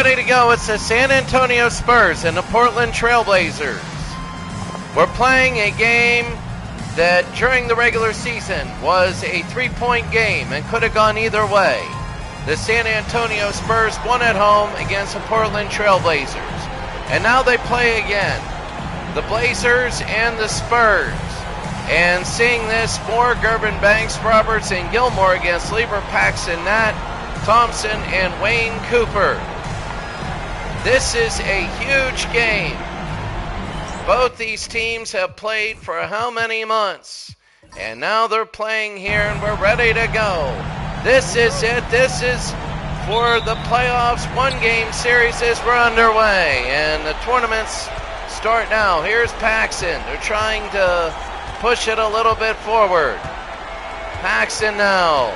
ready to go. It's the San Antonio Spurs and the Portland Trailblazers. We're playing a game that during the regular season was a 3-point game and could have gone either way. The San Antonio Spurs won at home against the Portland Trailblazers. And now they play again. The Blazers and the Spurs. And seeing this, Moore, Gervin, Banks, Roberts, and Gilmore against Lieber, Paxson, Nat, Thompson, and Wayne Cooper. This is a huge game. Both these teams have played for how many months? And now they're playing here and we're ready to go. This is it. This is for the playoffs. One-game series as we're underway. And the tournaments start now. Here's Paxson. They're trying to push it a little bit forward. Paxson now.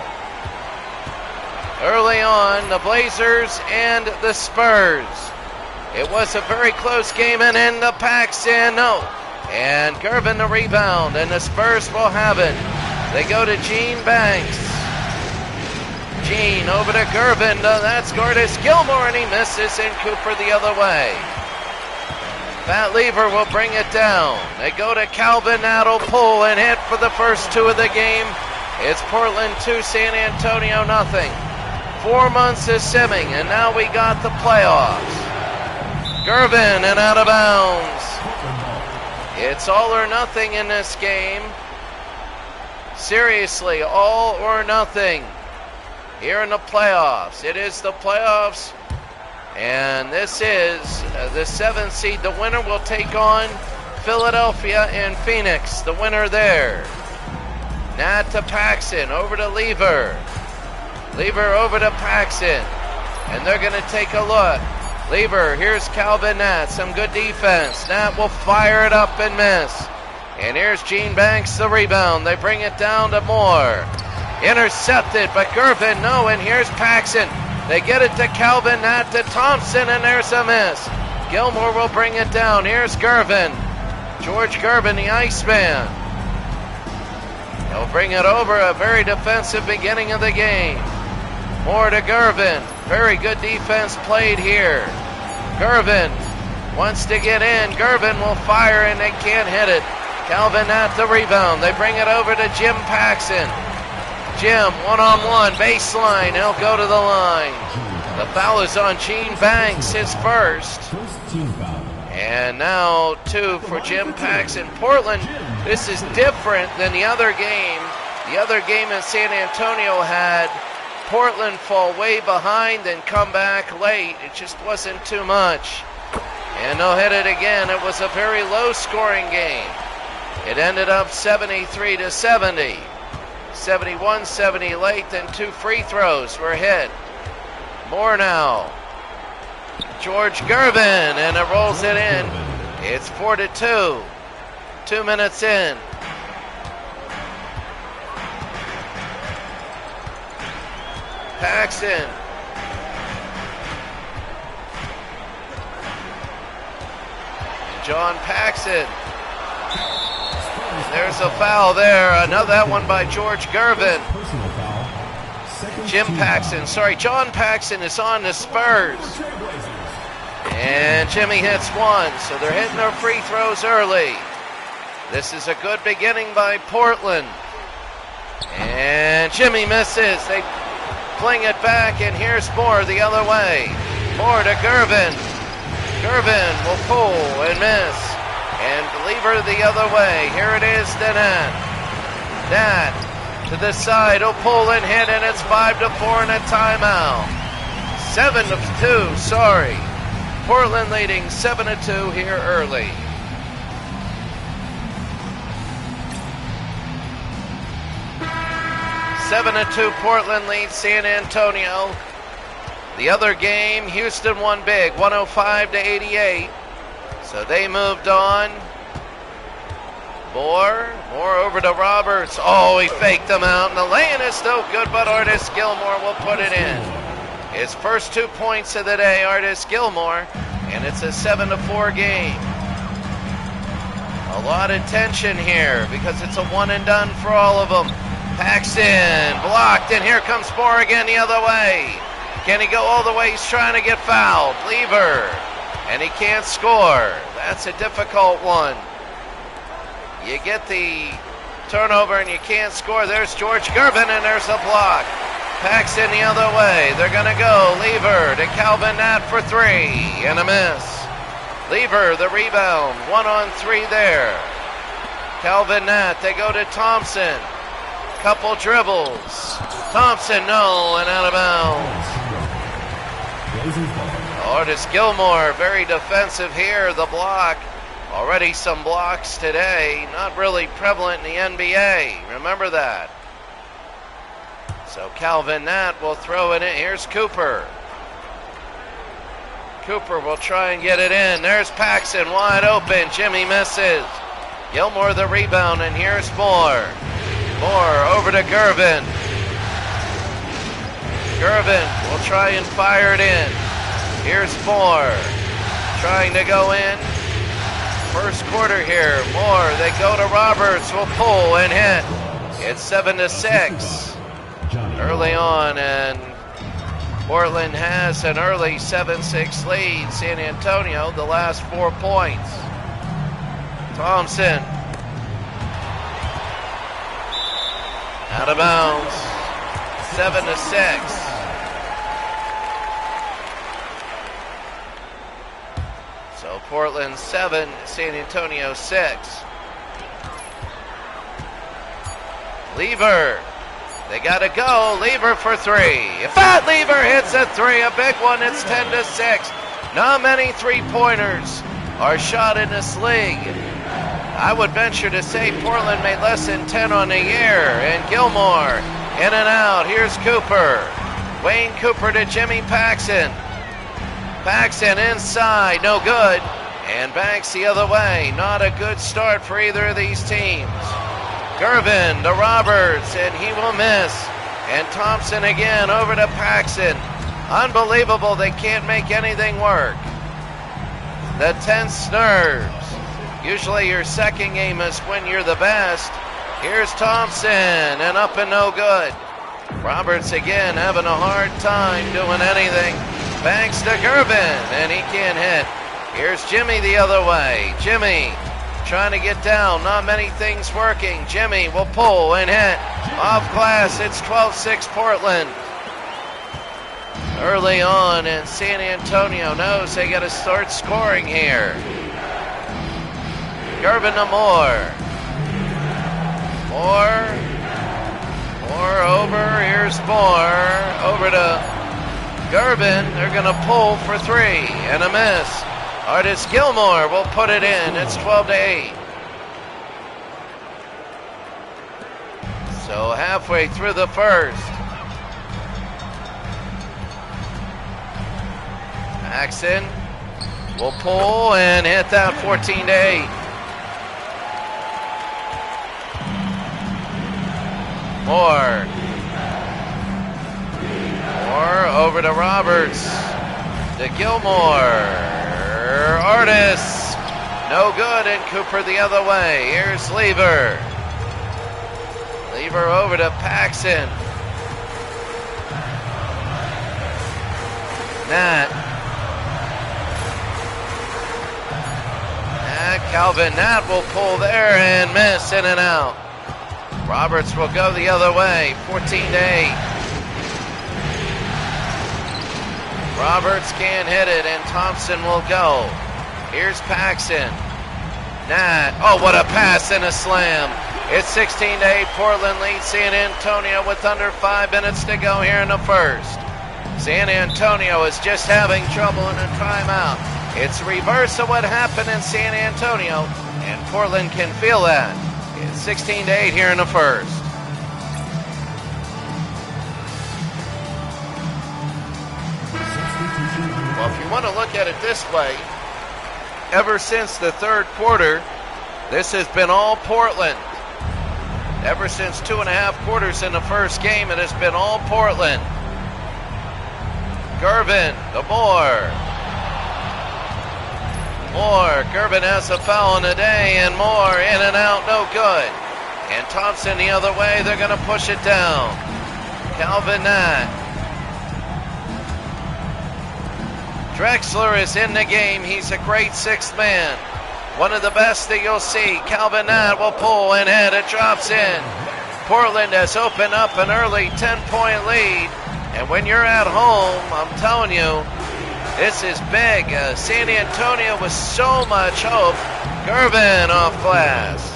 Early on, the Blazers and the Spurs. It was a very close game, and into Paxson, no. And Gervin the rebound, and the Spurs will have it. They go to Gene Banks. Gene over to Gervin. That's Gordis Gilmore, and he misses, and Cooper the other way. Pat Lever will bring it down. They go to Calvin Naddle, pull and hit for the first two of the game. It's Portland 2, San Antonio nothing. 4 months of simming, and now we got the playoffs. Gervin and out of bounds. It's all or nothing in this game. Seriously, all or nothing here in the playoffs. It is the playoffs. And this is the 7th seed. The winner will take on Philadelphia and Phoenix. The winner there. Nat to Paxson. Over to Lever. Lever over to Paxson. And they're going to take a look. Lever, here's Calvin Nat. Some good defense. Nat will fire it up and miss. And here's Gene Banks, the rebound. They bring it down to Moore. Intercepted, but Gervin, no. And here's Paxson. They get it to Calvin, Nat to Thompson, and there's a miss. Gilmore will bring it down. Here's Gervin. George Gervin, the Iceman. He'll bring it over. A very defensive beginning of the game. Moore to Gervin. Very good defense played here. Gervin wants to get in. Gervin will fire, and they can't hit it. Calvin Nat the rebound. They bring it over to Jim Paxson. Jim, one-on-one, baseline. He'll go to the line. The foul is on Gene Banks, his first. And now 2 for Jim Paxson. Portland, this is different than the other game. The other game in San Antonio had Portland fall way behind and come back late. It just wasn't too much. And they'll hit it again. It was a very low-scoring game. It ended up 73-70. 71-70 late, then 2 free throws were hit. More now. George Gervin, and it rolls it in. It's 4-2. 2 minutes in. Paxson. John Paxson. There's a foul there. Another that one by George Gervin. Jim Paxson. Sorry, John Paxson is on the Spurs. And Jimmy hits one. So they're hitting their free throws early. This is a good beginning by Portland. And Jimmy misses. They fling it back, and here's Moore the other way. Moore to Gervin. Gervin will pull and miss. And Lever the other way. Here it is to Nat. Nat to the side. He'll pull and hit, and it's 5-4 and a timeout. 7-2, sorry. Portland leading 7-2 here early. Seven to 2, Portland leads San Antonio. The other game, Houston won big, 105-88. So they moved on. Moore over to Roberts. Oh, he faked them out, and the lay-in is no good, but Artis Gilmore will put it in. His first 2 points of the day, Artis Gilmore, and it's a 7-4 game. A lot of tension here because it's a one and done for all of them. Paxson blocked, and here comes Moore again the other way. Can he go all the way? He's trying to get fouled. Lever. And he can't score. That's a difficult one. You get the turnover and you can't score. There's George Gervin, and there's a block. Paxson the other way. They're going to go. Lever to Calvin Nat for three. And a miss. Lever, the rebound. 1-on-3 there. Calvin Nat. They go to Thompson. Couple dribbles. Thompson, no, and out of bounds. Artis Gilmore, very defensive here. The block. Already some blocks today. Not really prevalent in the NBA. Remember that. So Calvin Nat will throw it in. Here's Cooper. Cooper will try and get it in. There's Paxson wide open. Jimmy misses. Gilmore the rebound, and here's Moore. Moore over to Gervin. Gervin will try and fire it in. Here's Moore trying to go in. First quarter here. Moore, they go to Roberts, will pull and hit. It's 7-6 early on, and Portland has an early 7-6 lead. San Antonio, the last 4 points. Thompson. Out of bounds. 7-6. So Portland 7, San Antonio 6. Lever. They got to go. Lever for three. If that Lever hits a three, a big one, it's 10-6. Not many three-pointers are shot in this league. I would venture to say Portland made less than 10 on the year. And Gilmore in and out. Here's Cooper. Wayne Cooper to Jimmy Paxson. Paxson inside, no good. And Banks the other way. Not a good start for either of these teams. Gervin to Roberts, and he will miss. And Thompson again over to Paxson. Unbelievable, they can't make anything work. The tense nerves. Usually your second game is when you're the best. Here's Thompson, and up and no good. Roberts again having a hard time doing anything. Banks to Gervin, and he can't hit. Here's Jimmy the other way. Jimmy trying to get down. Not many things working. Jimmy will pull and hit. Off glass, it's 12-6 Portland. Early on, and San Antonio knows they got to start scoring here. Gervin to Moore. Moore over. Here's Moore. Over to Gervin. They're going to pull for three. And a miss. Artis Gilmore will put it in. It's 12-8. So halfway through the first. Paxson will pull and hit that 14-8. Moore over to Roberts. To Gilmore. Artis. No good, and Cooper the other way. Here's Lever. Lever over to Paxson. Nat. Calvin Nat will pull there and miss, in and out. Roberts will go the other way. 14-8. Roberts can't hit it, and Thompson will go. Here's Paxson. Nat. Oh, what a pass and a slam. It's 16-8. Portland leads San Antonio with under 5 minutes to go here in the first. San Antonio is just having trouble in a timeout. It's reverse of what happened in San Antonio, and Portland can feel that. It's 16-8 here in the first. Well, if you want to look at it this way, ever since the third quarter, this has been all Portland. Ever since 2.5 quarters in the first game, it has been all Portland. Gervin, the Moore. Gervin has a foul on the day, and Moore in and out, no good. And Thompson the other way, they're going to push it down. Calvin Nat. Drexler is in the game. He's a great sixth man. One of the best that you'll see. Calvin Nat will pull and head. It drops in. Portland has opened up an early 10-point lead. And when you're at home, I'm telling you, this is big. San Antonio with so much hope. Gervin off glass.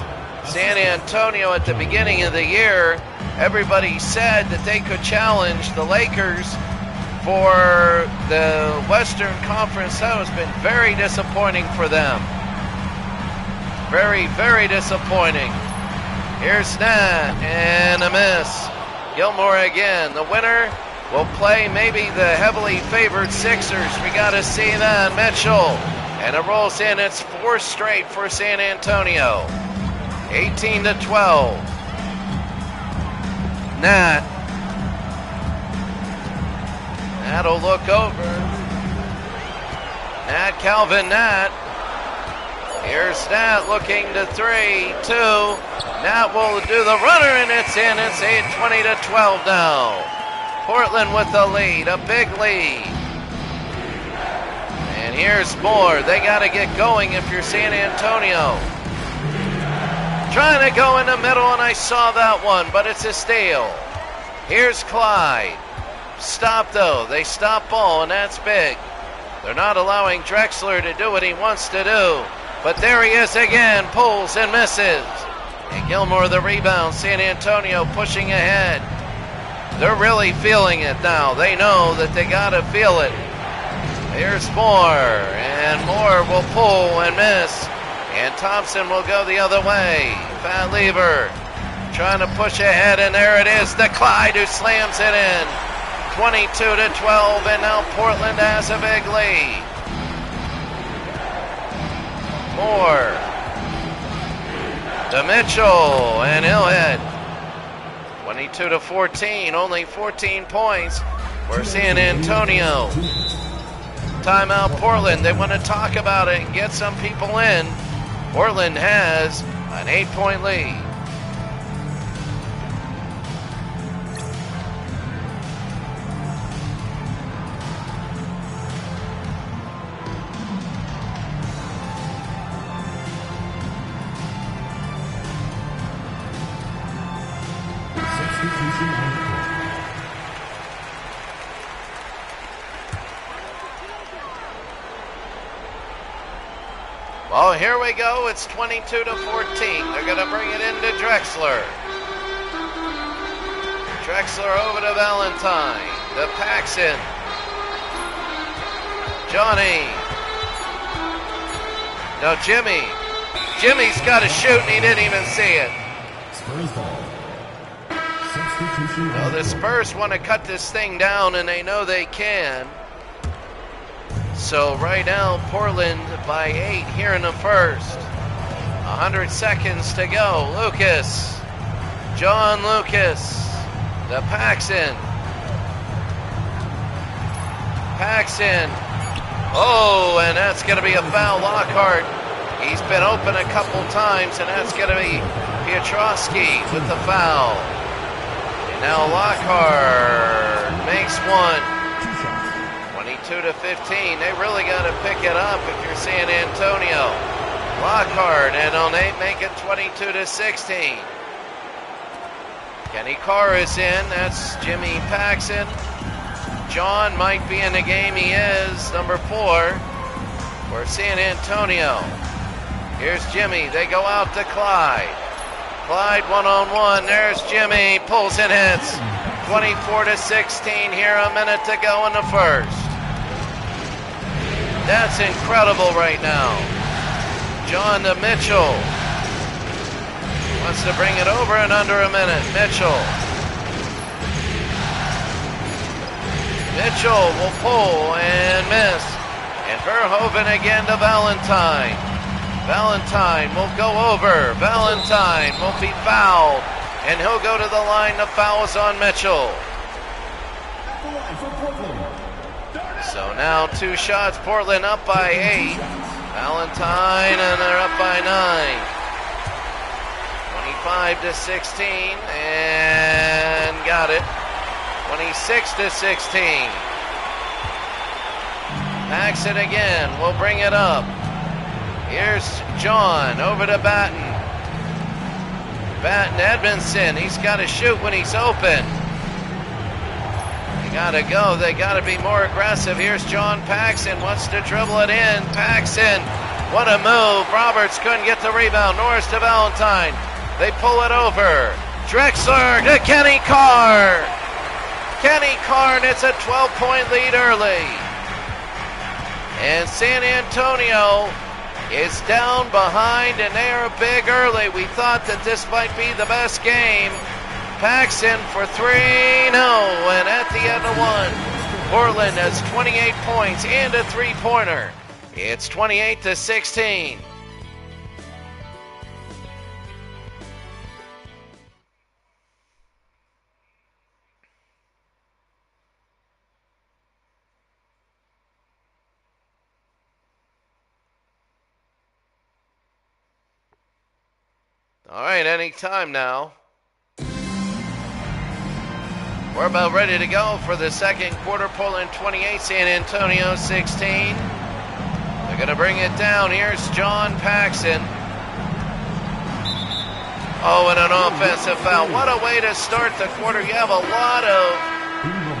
San Antonio at the beginning of the year, everybody said that they could challenge the Lakers for the Western Conference. That has been very disappointing for them. Very, very disappointing. Here's Nat and a miss. Gilmore again. The winner will play maybe the heavily favored Sixers. We got to see that. Mitchell. And it rolls in. It's 4 straight for San Antonio. 18-12. Nat. Nat'll look over. Nat, Calvin Nat. Here's Nat looking to 3, 2. Nat will do the runner, and it's in. It's 20-12 now. Portland with the lead, a big lead. And here's Moore. They got to get going if you're San Antonio. Trying to go in the middle, and I saw that one, but it's a steal. Here's Clyde. Stop, though. They stop ball, and that's big. They're not allowing Drexler to do what he wants to do. But there he is again, pulls and misses. And Gilmore the rebound, San Antonio pushing ahead. They're really feeling it now. They know that they got to feel it. Here's Moore, and Moore will pull and miss. And Thompson will go the other way. Fat Lever trying to push ahead, and there it is, the Clyde who slams it in. 22-12, and now Portland has a big lead. Moore to Mitchell, and he'll hit. 22-14, only 14 points for San Antonio. Timeout Portland. They want to talk about it and get some people in. Portland has an 8-point lead. Well, here we go. It's 22-14. They're going to bring it into Drexler. Drexler over to Valentine. To Paxson. Johnny. No, Jimmy. Jimmy's got to shoot, and he didn't even see it. No, the Spurs want to cut this thing down, and they know they can. So right now, Portland by 8 here in the first. 100 seconds to go. Lucas. John Lucas. To Paxson. Paxson. Oh, and that's going to be a foul. Lockhart. He's been open a couple times, and that's going to be Pietrowski with the foul. And now Lockhart makes one. 22-15. They really got to pick it up if you're San Antonio. Lockhart, and they'll make it 22-16. Kenny Carr is in. That's Jimmy Paxson. John might be in the game. He is, number 4 for San Antonio. Here's Jimmy. They go out to Clyde. Clyde one-on-one. There's Jimmy. Pulls and hits. 24-16 here. A minute to go in the first. That's incredible right now. John to Mitchell. Wants to bring it over in under a minute. Mitchell. Mitchell will pull and miss. And Verhoeven again to Valentine. Valentine will go over. Valentine will be fouled. And he'll go to the line. The foul is on Mitchell. So now 2 shots. Portland up by 8. Valentine, and they're up by 9. 25-16, and got it. 26-16. Paxson again will bring it up. Here's John over to Batten. Edmondson, he's got to shoot when he's open. They got to go. They got to be more aggressive. Here's John Paxson, wants to dribble it in. Paxson, what a move. Roberts couldn't get the rebound. Norris to Valentine. They pull it over. Drexler to Kenny Carr. Kenny Carr, and it's a 12-point lead early. And San Antonio is down behind, and they are big early. We thought that this might be the best game. Paxson for three, no, and at the end of one, Portland has 28 points and a three-pointer. It's 28-16. All right, any time now. We're about ready to go for the second quarter. Portland 28, San Antonio 16. They're going to bring it down. Here's John Paxson. Oh, and an offensive foul. What a way to start the quarter. You have a lot of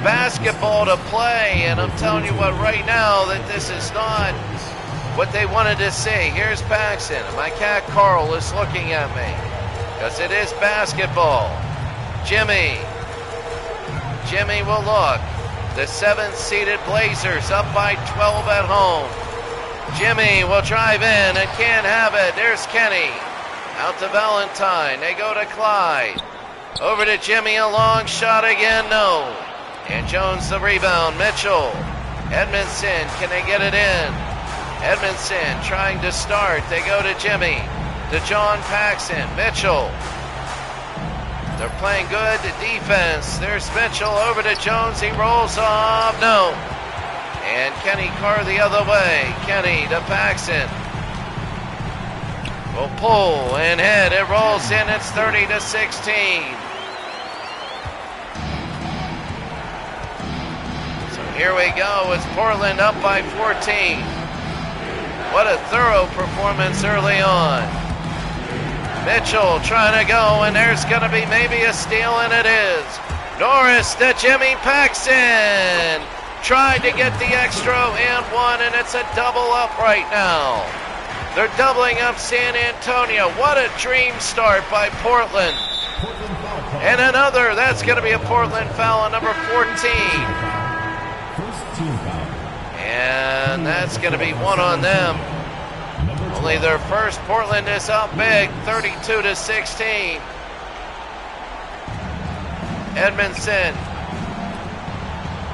basketball to play, and I'm telling you what, right now, that this is not what they wanted to see. Here's Paxson. My cat Carl is looking at me because it is basketball. Jimmy will look. The 7th-seeded Blazers up by 12 at home. Jimmy will drive in and can't have it. There's Kenny. Out to Valentine. They go to Clyde. Over to Jimmy. A long shot again. No. And Jones the rebound. Mitchell. Edmondson. Can they get it in? Edmondson trying to start. They go to Jimmy. To John Paxson. Mitchell. They're playing good defense. There's Mitchell over to Jones. He rolls off. No. And Kenny Carr the other way. Kenny to Paxson. Will pull and head. It rolls in. It's 30-16. So here we go. It's Portland up by 14. What a thorough performance early on. Mitchell trying to go, and there's going to be maybe a steal, and it is. Norris to Jimmy Paxson. Tried to get the extra and one, and it's a double up right now. They're doubling up San Antonio. What a dream start by Portland. And another, that's going to be a Portland foul on number 14. And that's going to be one on them. Only their first. Portland is up big, 32-16. Edmondson.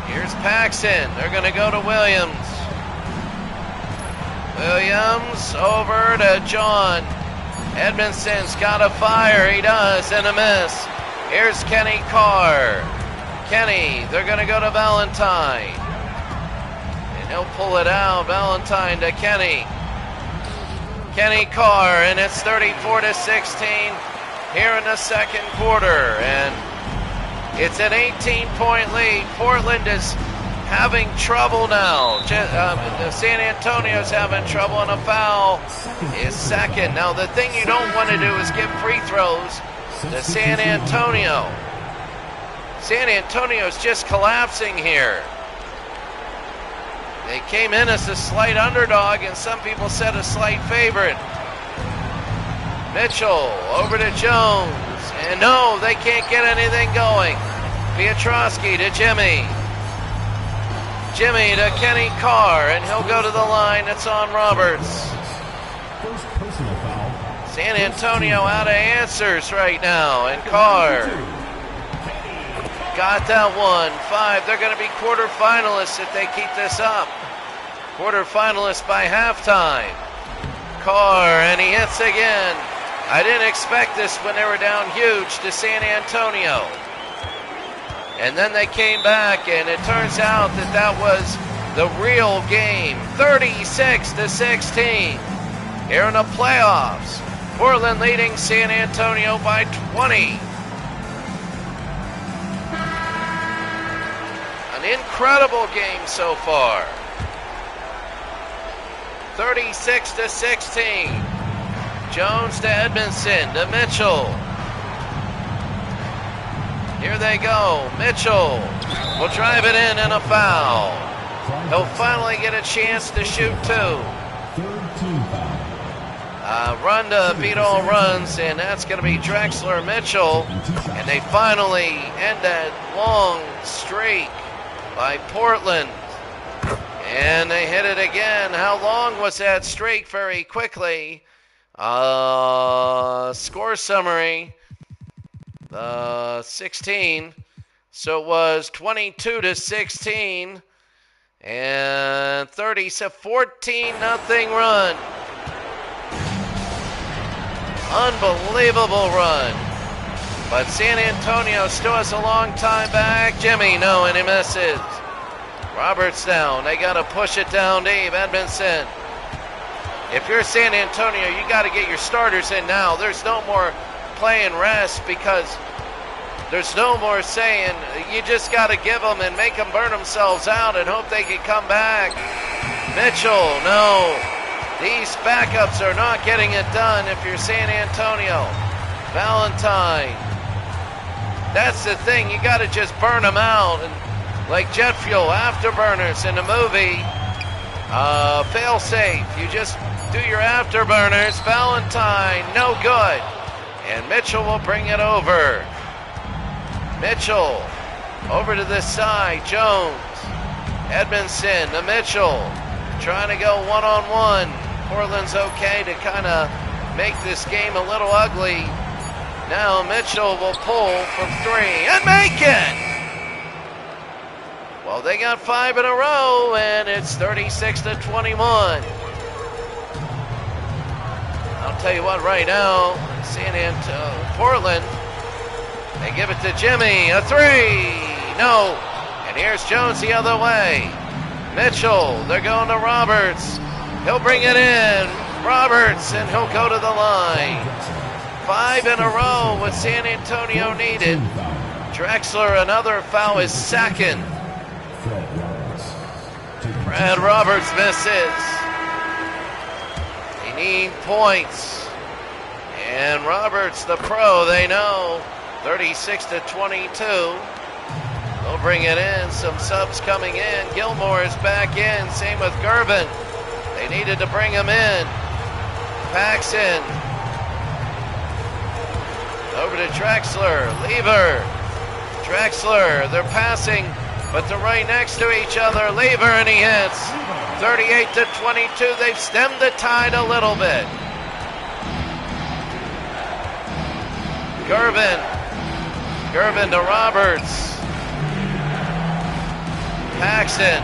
Here's Paxson. They're going to go to Williams. Williams over to John. Edmondson's got a fire. He does, and a miss. Here's Kenny Carr. Kenny, they're going to go to Valentine. And he'll pull it out. Valentine to Kenny. Kenny Carr, and it's 34-16 here in the second quarter. And it's an 18-point lead. Portland is having trouble now. San Antonio's having trouble, and a foul is second. Now, the thing you don't want to do is give free throws to San Antonio. San Antonio's just collapsing here. They came in as a slight underdog, and some people said a slight favorite. Mitchell over to Jones. And no, they can't get anything going. Pietrowski to Jimmy. Jimmy to Kenny Carr, and he'll go to the line. It's on Roberts. First personal foul. San Antonio out of answers right now, and Carr got that one. 5. They're going to be quarterfinalists if they keep this up. Quarterfinalists by halftime. Carr, and he hits again. I didn't expect this when they were down huge to San Antonio. And then they came back, and it turns out that that was the real game. 36-16 here in the playoffs. Portland leading San Antonio by 20. An incredible game so far. 36-16. Jones to Edmondson to Mitchell. Here they go. Mitchell will drive it in and a foul. He'll finally get a chance to shoot two. Run to beat all runs, and that's going to be Drexler Mitchell. And they finally end that long streak by Portland. And they hit it again. How long was that streak? Very quickly. Score summary. 16. So it was 22-16 and 14-0 run. Unbelievable run. But San Antonio still has a long time back. Jimmy, no, and he misses. Roberts down. They got to push it down deep. Edmondson. If you're San Antonio, you got to get your starters in now. There's no more playing rest because there's no more saying. You just got to give them and make them burn themselves out and hope they can come back. Mitchell, no. These backups are not getting it done if you're San Antonio. Valentine. That's the thing. You got to just burn them out. And like jet fuel, afterburners in the movie, fail safe. You just do your afterburners. Valentine, no good. And Mitchell will bring it over. Mitchell over to this side. Jones. Edmondson to Mitchell. Trying to go one-on-one. Portland's okay to kind of make this game a little ugly. Now Mitchell will pull from three and make it! Well, they got 5 in a row, and it's 36-21. I'll tell you what, right now, Portland, they give it to Jimmy, a three, no, and here's Jones the other way. Mitchell, they're going to Roberts, he'll bring it in, Roberts, and he'll go to the line. 5 in a row, what San Antonio needed. Drexler, another foul, is second. Fred Roberts misses. They need points. And Roberts, the pro, they know, 36-22. They'll bring it in. Some subs coming in. Gilmore is back in. Same with Gervin. They needed to bring him in. Paxson. Over to Drexler. Lever. Drexler. They're passing, but they're right next to each other. Lever, and he hits. 38-22. They've stemmed the tide a little bit. Gervin to Roberts. Paxson.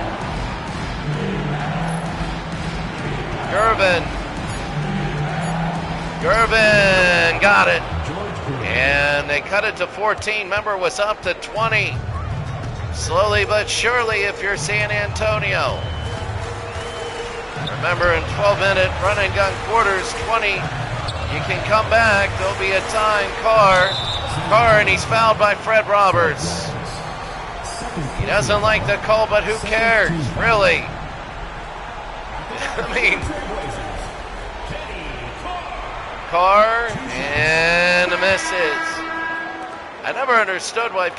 Gervin got it. And they cut it to 14. Remember, it was up to 20. Slowly but surely if you're San Antonio. Remember, in 12-minute run and gun quarters, 20, you can come back. There'll be a time. Carr, and he's fouled by Fred Roberts. He doesn't like the call, but who cares, really? I mean, Carr, and misses. I never understood why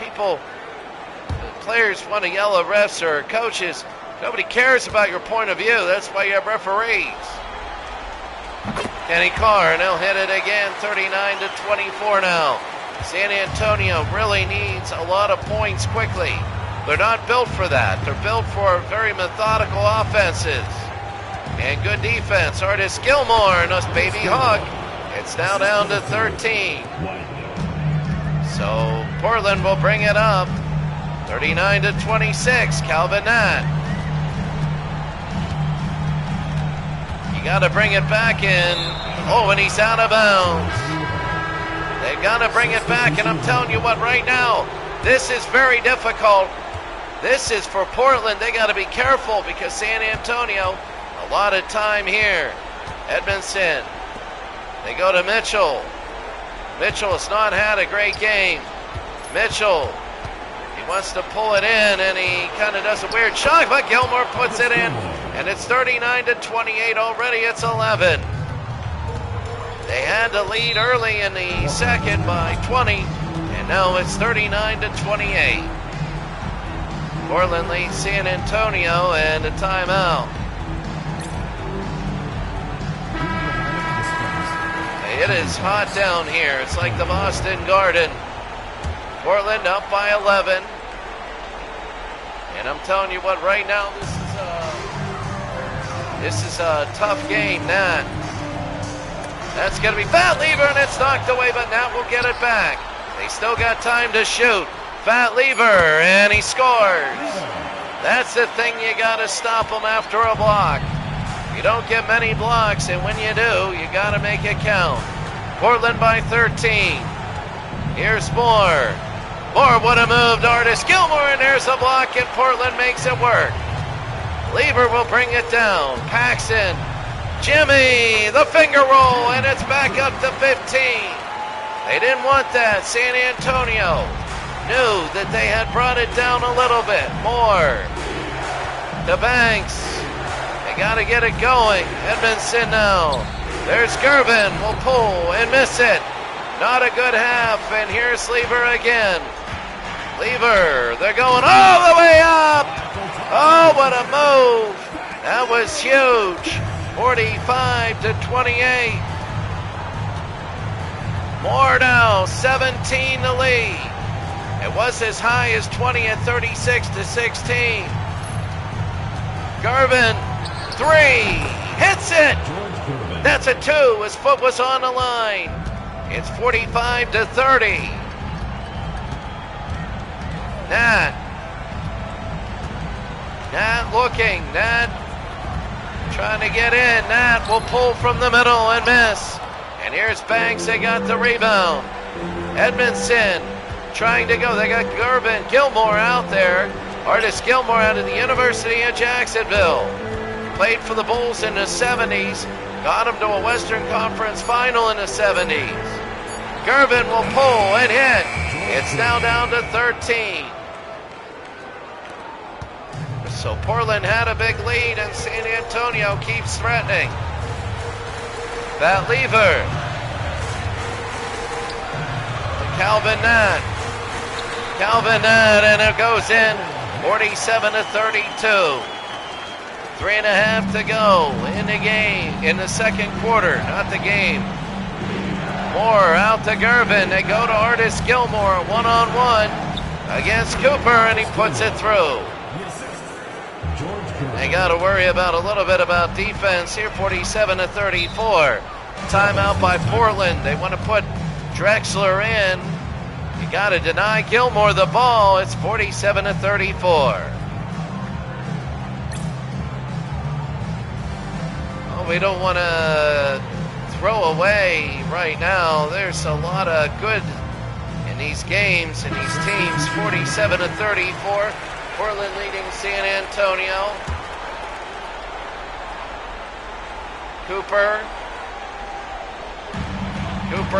players want to yell at refs or coaches. Nobody cares about your point of view. That's why you have referees. Kenny Carr, and he'll hit it again, 39-24 now. San Antonio really needs a lot of points quickly. They're not built for that. They're built for very methodical offenses and good defense. Artis Gilmore and us baby hug. It's now down to 13. So Portland will bring it up. 39-26, Calvin Nat. You got to bring it back in. Oh, and he's out of bounds. They've got to bring it back, and I'm telling you what, right now, this is very difficult. This is for Portland. They got to be careful because San Antonio, a lot of time here. Edmondson. They go to Mitchell. Mitchell has not had a great game. Mitchell. He wants to pull it in, and he kind of does a weird shot, but Gilmore puts it in And it's 39-28 already. It's 11. They had to lead early in the second by 20, and now it's 39-28. Portland leads San Antonio, and a timeout. It is hot down here. It's like the Boston Garden. Portland up by 11. And I'm telling you what, right now, this is a tough game, Nat. That's going to be Fat Lever, and it's knocked away, but Nat will get it back. They still got time to shoot. Fat Lever, and he scores. That's the thing, you got to stop him after a block. You don't get many blocks, and when you do, you got to make it count. Portland by 13. Here's Moore. Moore would have moved Artis Gilmore, and there's a block, and Portland makes it work. Lever will bring it down. Paxson. Jimmy, the finger roll, and it's back up to 15. They didn't want that. San Antonio knew that they had brought it down a little bit. Moore to Banks. They got to get it going. Edmondson now. There's Gervin. Will pull and miss it. Not a good half. And here's Lever again. Lever. They're going all the way up. Oh, what a move. That was huge. 45-28. Moore now. 17 to lead. It was as high as 20 at 36-16. Gervin. 3. Hits it. That's a 2. His foot was on the line. It's 45-30. Nat looking. Nat trying to get in. Nat will pull from the middle and miss. And here's Banks. They got the rebound. Edmondson trying to go. They got Gervin Gilmore out there. Artis Gilmore out of the University of Jacksonville. Played for the Bulls in the 70s. Got him to a Western Conference final in the 70s. Gervin will pull and hit. It's now down to 13. So Portland had a big lead, and San Antonio keeps threatening. Fat Lever. Calvin Nat, and it goes in. 47-32. 3.5 to go in the game, in the second quarter, not the game. Moore out to Gervin. They go to Artis Gilmore, one-on-one against Cooper, and he puts it through. They got to worry about a little bit about defense here, 47-34. Timeout by Portland. They want to put Drexler in. You got to deny Gilmore the ball. It's 47-34. Oh, we don't want to throw away right now. There's a lot of good in these games and these teams. 47-34. Portland leading San Antonio. Cooper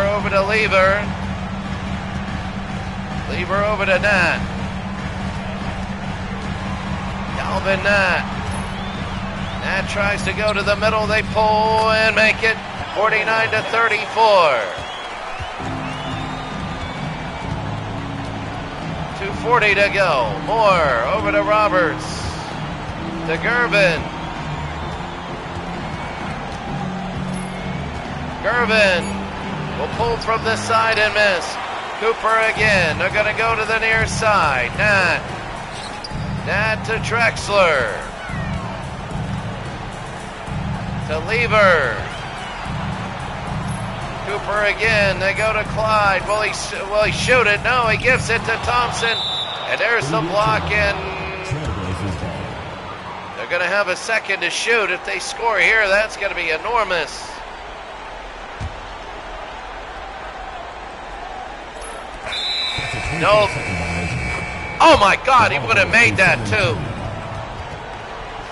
over to Lever. Lever over to Nat. Calvin Nat. Nat tries to go to the middle. They pull and make it 49-34. 2:40 to go. Moore over to Roberts. To Gervin. Gervin will pull from this side and miss. Cooper again. They're going to go to the near side. Nat to Drexler. To Lever. Cooper again. They go to Clyde. Will he shoot it? No, he gives it to Thompson. And there's the block, and they're going to have a second to shoot. If they score here, that's going to be enormous. No. Oh my God, he would have made that too.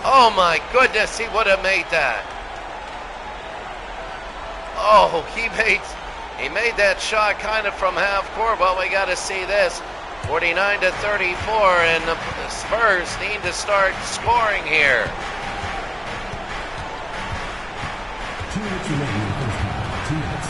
Oh my goodness, he would have made that. Oh, he made that shot kind of from half court. Well, we got to see this. 49-34, and the Spurs need to start scoring here. minutes remaining in the first half. 2 minutes.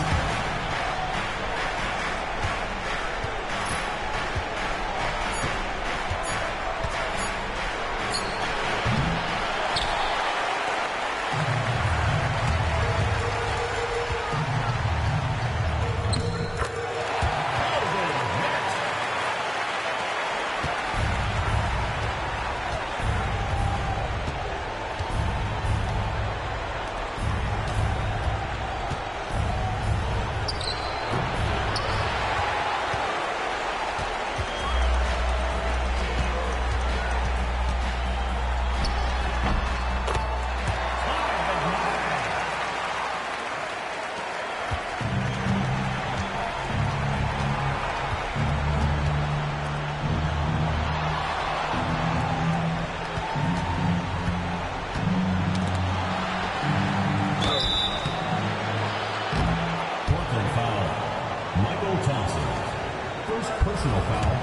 Personal foul,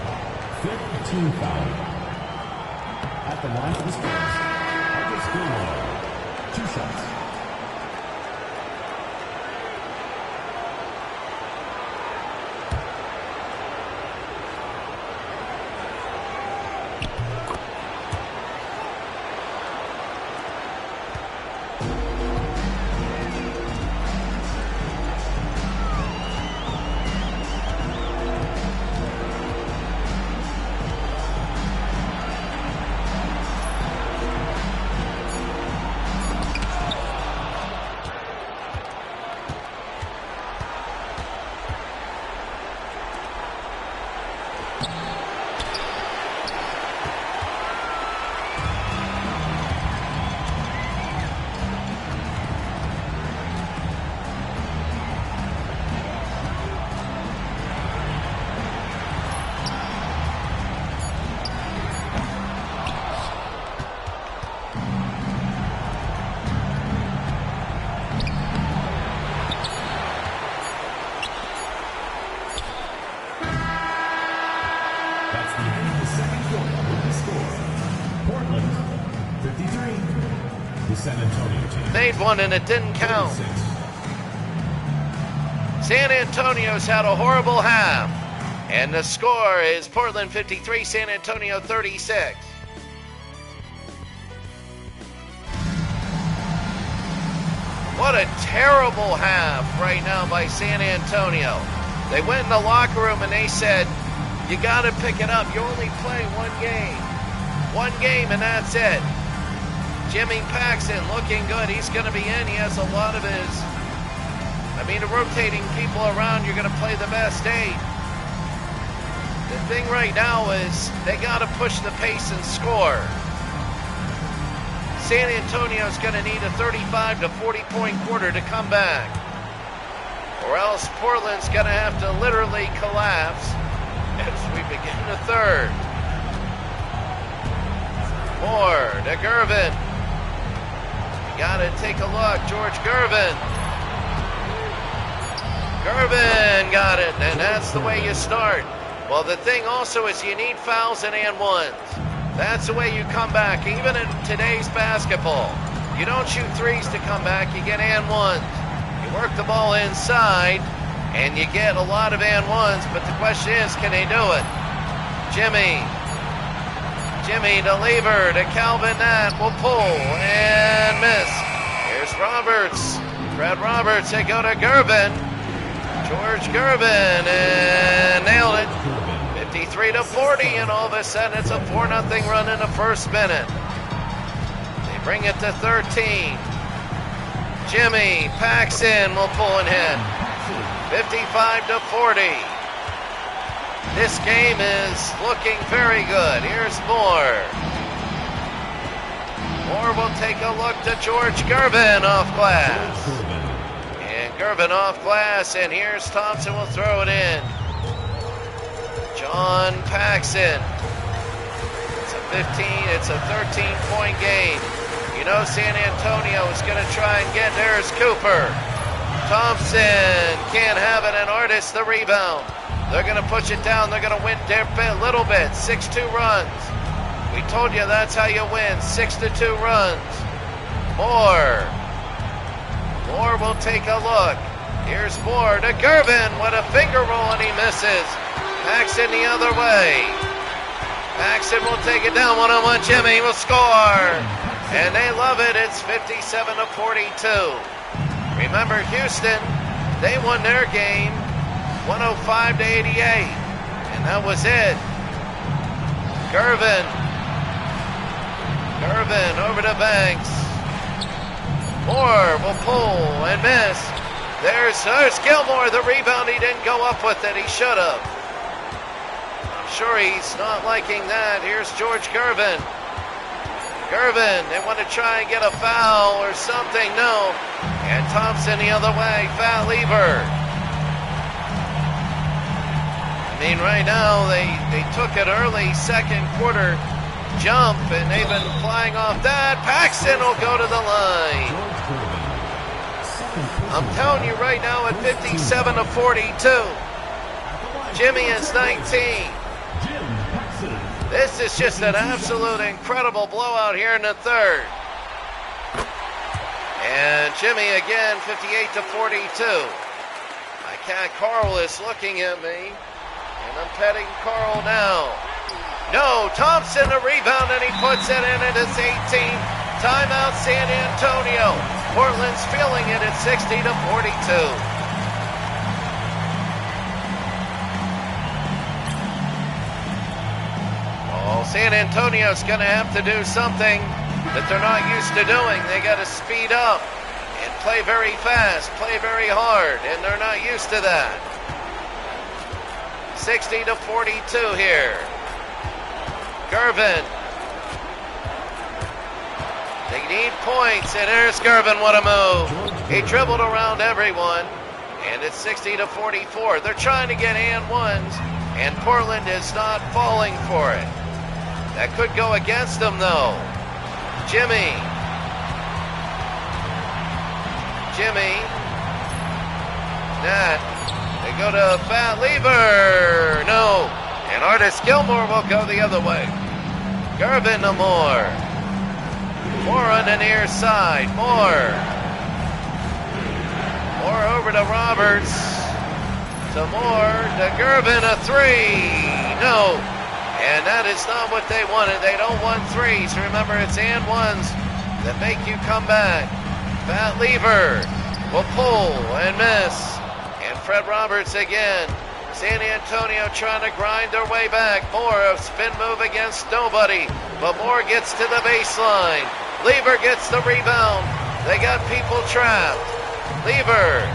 5th team foul. At the line for the Spurs, Marcus Gilmore, 2 shots. That's the end of the second quarter with the score. Portland, 53. The San Antonio team. Made one and it didn't count. 36. San Antonio's had a horrible half. And the score is Portland 53, San Antonio 36. What a terrible half right now by San Antonio. They went in the locker room and they said, you got to pick it up. You only play one game. One game and that's it. Jimmy Paxson looking good. He's going to be in. He has a lot of his, rotating people around. You're going to play the best 8. The thing right now is they got to push the pace and score. San Antonio's going to need a 35 to 40 point quarter to come back. Or else Portland's going to have to literally collapse as we begin the third. Moore to Gervin. You gotta take a look. George Gervin. Gervin got it, and that's the way you start. Well, the thing also is you need fouls and ones. That's the way you come back. Even in today's basketball, you don't shoot threes to come back. You get ones. You work the ball inside, and you get a lot of ones, but the question is, can they do it? Jimmy to Lever to Calvin Nat will pull and miss. Here's Roberts. Fred Roberts, they go to Gervin. George Gervin, and nailed it. 53 to 40, and all of a sudden it's a 4-0 run in the first minute. They bring it to 13. Jimmy Paxson will pull and hit. 55 to 40. This game is looking very good. Here's Moore. Moore will take a look to George Gervin off glass. And Gervin off glass, and here's Thompson will throw it in. John Paxson. It's a 13-point game. You know San Antonio is going to try and get there's Cooper. Thompson can't have it, and Artis the rebound. They're going to push it down. They're going to win their little bit. 6-2 runs. We told you that's how you win. 6-2 runs. Moore Moore will take a look. Here's Moore to Gervin with a finger roll and he misses. Paxton the other way. Paxton will take it down. One-on-one. Jimmy will score. And they love it. It's 57-42. Remember, Houston, they won their game 105-88. And that was it. Gervin over to Banks. Moore will pull and miss. There's Gilmore. The rebound, he didn't go up with it. He should have. I'm sure he's not liking that. Here's George Gervin. They want to try and get a foul or something. No. And Thompson the other way. Foul lever. I mean, right now, they took an early second quarter jump, and they've been flying off that. Paxton will go to the line. I'm telling you right now at 57-42. Jimmy is 19. This is just an absolute incredible blowout here in the third. And Jimmy again, 58-42. Carl is looking at me, and I'm petting Carl now. No, Thompson the rebound, and he puts it in, and it's 18. Timeout San Antonio. Portland's feeling it at 60-42. Well, San Antonio's going to have to do something that they're not used to doing. They got to speed up and play very fast, play very hard, and they're not used to that. 60-42 here. Gervin. They need points, and there's Gervin. What a move. He dribbled around everyone, and it's 60-44. They're trying to get and ones, and Portland is not falling for it. That could go against them, though. Jimmy. Nat. They go to Fat Lever. No. And Artis Gilmore will go the other way. Gervin to Moore. Moore on the near side. Moore over to Roberts. To Moore. To Gervin, a three. No. And that is not what they wanted. They don't want threes. Remember, it's and ones that make you come back. Fat Lever will pull and miss. And Fred Roberts again. San Antonio trying to grind their way back. Moore, a spin move against nobody. But Moore gets to the baseline. Lever gets the rebound. They got people trapped. Lever.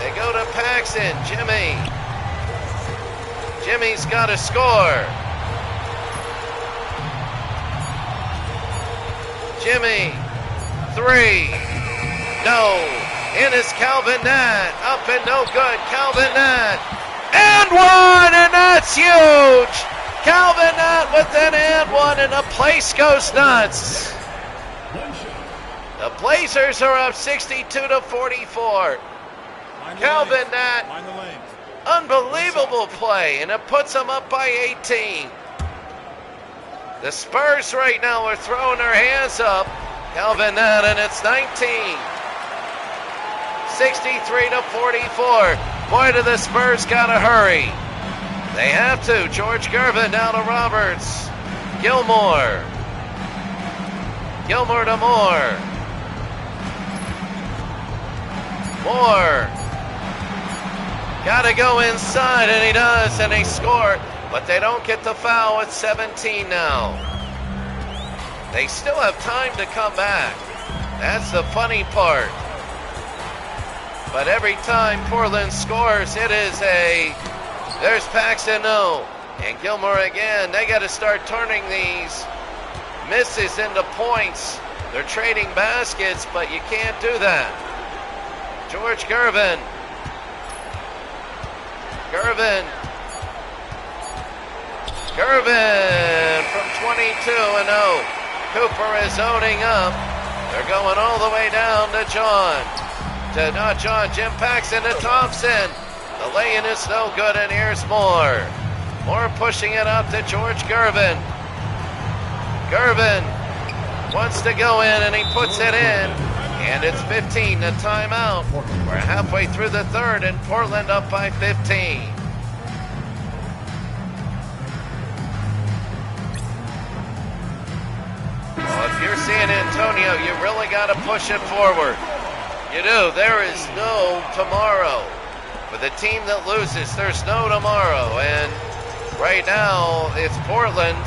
They go to Paxson. Jimmy's got to score. Jimmy. Three. No. In is Calvin Nat. Up and no good. Calvin Nat. And one, and that's huge. Calvin Nat with an and one, and the place goes nuts. The Blazers are up 62-44. Calvin Nat, unbelievable play, and it puts them up by 18. The Spurs right now are throwing their hands up. Calvin Nat, and it's 19. 63-44. Boy, do the Spurs gotta hurry. They have to. George Gervin down to Roberts. Gilmore to Moore. Gotta go inside, and he does, and they score. But they don't get the foul at 17 now. They still have time to come back. That's the funny part. But every time Portland scores, it is there's Paxton, no. And Gilmore again. They got to start turning these misses into points. They're trading baskets, but you can't do that. George Gervin from 22-0. Cooper is zoning up. They're going all the way down to Jim Paxson to Thompson. The lay-in is no good, and here's Moore. Moore pushing it up to George Gervin. Gervin wants to go in, and he puts it in. And it's 15, the timeout. We're halfway through the third, and Portland up by 15. Well, if you're San Antonio, you really got to push it forward. You do. There is no tomorrow. For the team that loses, there's no tomorrow. And right now, it's Portland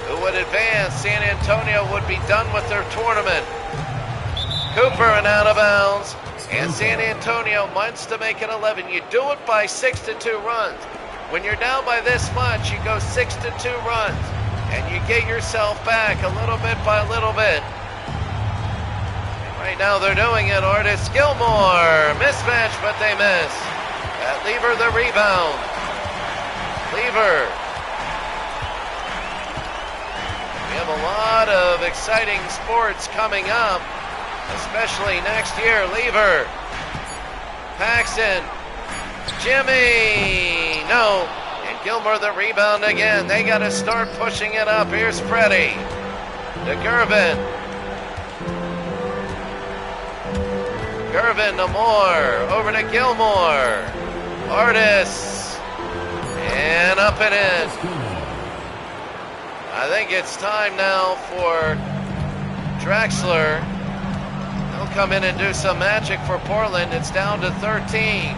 who would advance. San Antonio would be done with their tournament. Cooper and out of bounds. And San Antonio wants to make it 11. You do it by 6-2 runs. When you're down by this much, you go 6-2 runs. And you get yourself back a little bit by little bit. Right now they're doing it. Artis Gilmore. Mismatch, but they miss. At Lever the rebound. Lever. We have a lot of exciting sports coming up, especially next year. Lever. Paxson. Jimmy. No. And Gilmore the rebound again. They got to start pushing it up. Here's Freddie. To Gervin. Gervin to Moore. Over to Gilmore. Artis. And up and in. I think it's time now for Drexler. He'll come in and do some magic for Portland. It's down to 13.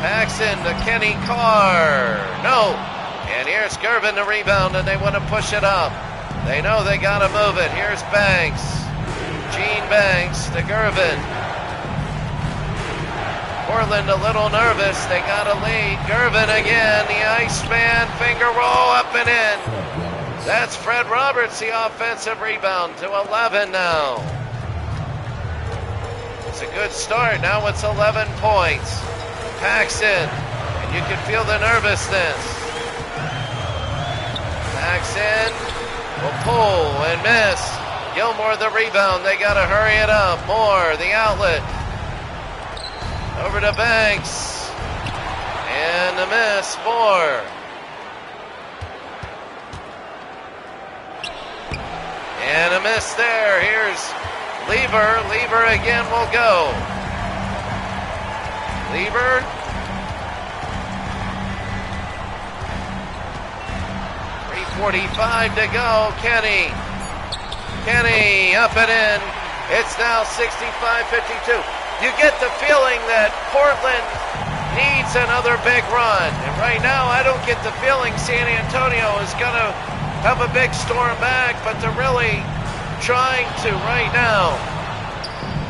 Paxson to Kenny Carr. No. And here's Gervin the rebound, and they want to push it up. They know they got to move it. Here's Banks. Gene Banks to Gervin. Portland a little nervous. They got a lead. Gervin again. The Iceman finger roll up and in. That's Fred Roberts, the offensive rebound, to 11 now. It's a good start. Now it's 11 points. Paxson, and you can feel the nervousness. Paxson will pull and miss. Gilmore the rebound. They got to hurry it up. Moore, the outlet. Over to Banks. And a miss. Moore. And a miss there. Here's Lever. Lever again will go. Lever. .345 to go. Kenny. Kenny up and in. It's now 65-52. You get the feeling that Portland needs another big run. And right now, I don't get the feeling San Antonio is going to have a big storm back, but they're really trying to right now.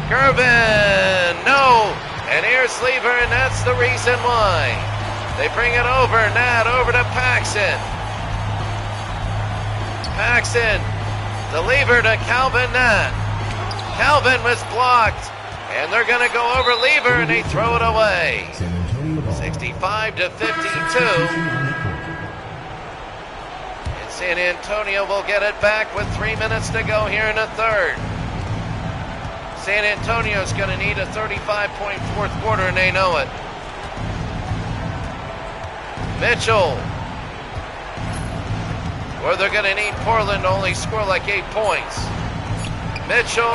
Gervin, no. And here's Lever, and that's the reason why. They bring it over. Nat over to Paxson. Paxson, the Lever to Calvin Nat. Calvin was blocked. And they're going to go over Lever, and they throw it away. 65-52. And San Antonio will get it back with 3 minutes to go here in the third. San Antonio's going to need a 35-point fourth quarter, and they know it. Mitchell. Or they're going to need Portland to only score like 8 points. Mitchell,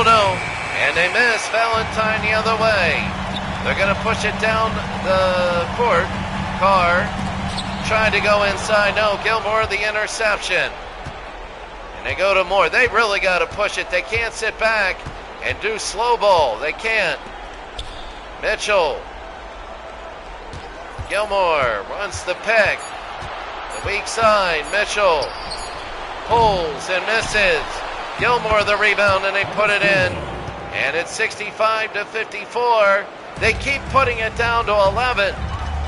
no. And they miss. Valentine the other way. They're going to push it down the court. Carr trying to go inside. No, Gilmore the interception. And they go to Moore. They really got to push it. They can't sit back and do slow ball. They can't. Mitchell. Gilmore runs the pick. The weak side. Mitchell pulls and misses. Gilmore the rebound, and they put it in. And it's 65-54. They keep putting it down to 11.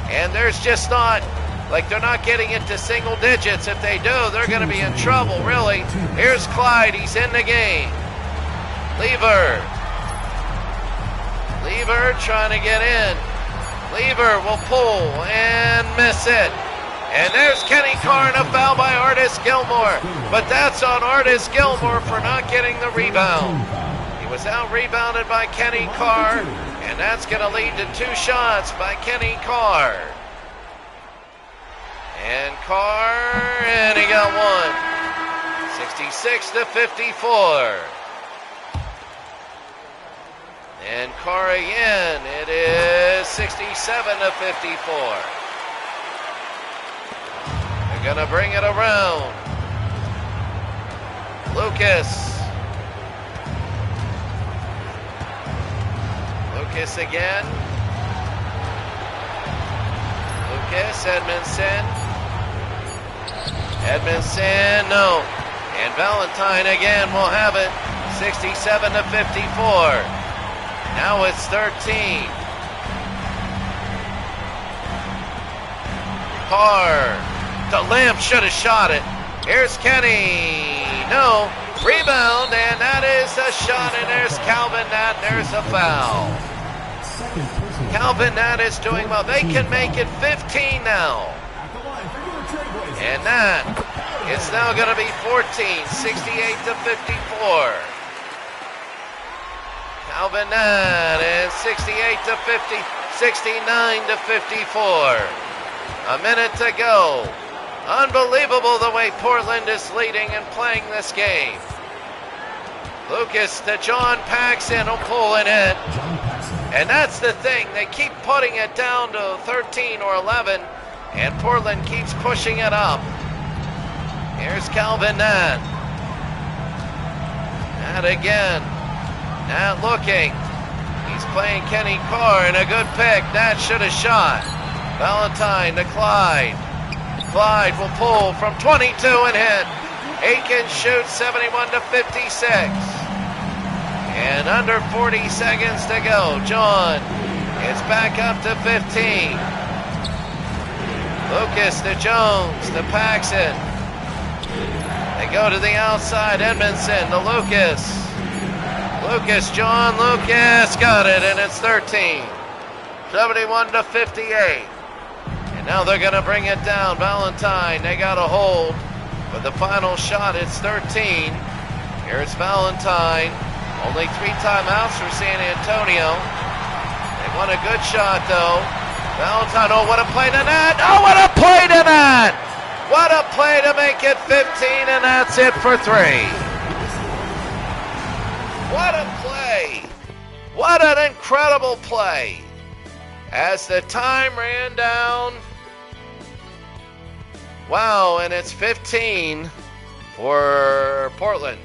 And there's just not, like they're not getting into single digits. If they do, they're going to be in trouble, really. Here's Clyde. He's in the game. Lever. Lever trying to get in. Lever will pull and miss it. And there's Kenny Carr and a foul by Artis Gilmore. But that's on Artis Gilmore for not getting the rebound. He was out-rebounded by Kenny Carr, and that's going to lead to 2 shots by Kenny Carr. And Carr, and he got one. 56-54. And Carr again. It is 67-54. They're going to bring it around. Lucas again. Lucas, Edmondson, no. And Valentine again will have it. 67-54. Now it's 13. Carr. The Lamp should have shot it. Here's Kenny. No. Rebound, and that is a shot, and there's Calvin Nat, and there's a foul. Calvin Nat is doing well. They can make it 15 now. And that is now going to be 14, 68-54. Calvin Nat is 69-54. A minute to go. Unbelievable the way Portland is leading and playing this game. Lucas to John Paxson will pull it in. And that's the thing. They keep putting it down to 13 or 11, and Portland keeps pushing it up. Here's Calvin Nat. Nat again. Nat looking. He's playing Kenny Carr, and a good pick. Nat should have shot. Valentine to Clyde. Clyde will pull from 22 and hit. Aiken shoots 71-56. And under 40 seconds to go. John, it's back up to 15. Lucas to Jones to Paxson. They go to the outside. Edmondson to Lucas. John Lucas got it, and it's 13. 71-58. And now they're going to bring it down. Valentine, they got a hold. With the final shot, it's 13. Here's Valentine. Only 3 timeouts for San Antonio. They want a good shot, though. Valentine, oh, what a play to net. Oh, what a play to net. What a play to make it 15, and that's it for 3. What a play. What an incredible play. As the time ran down. Wow, and it's 15 for Portland.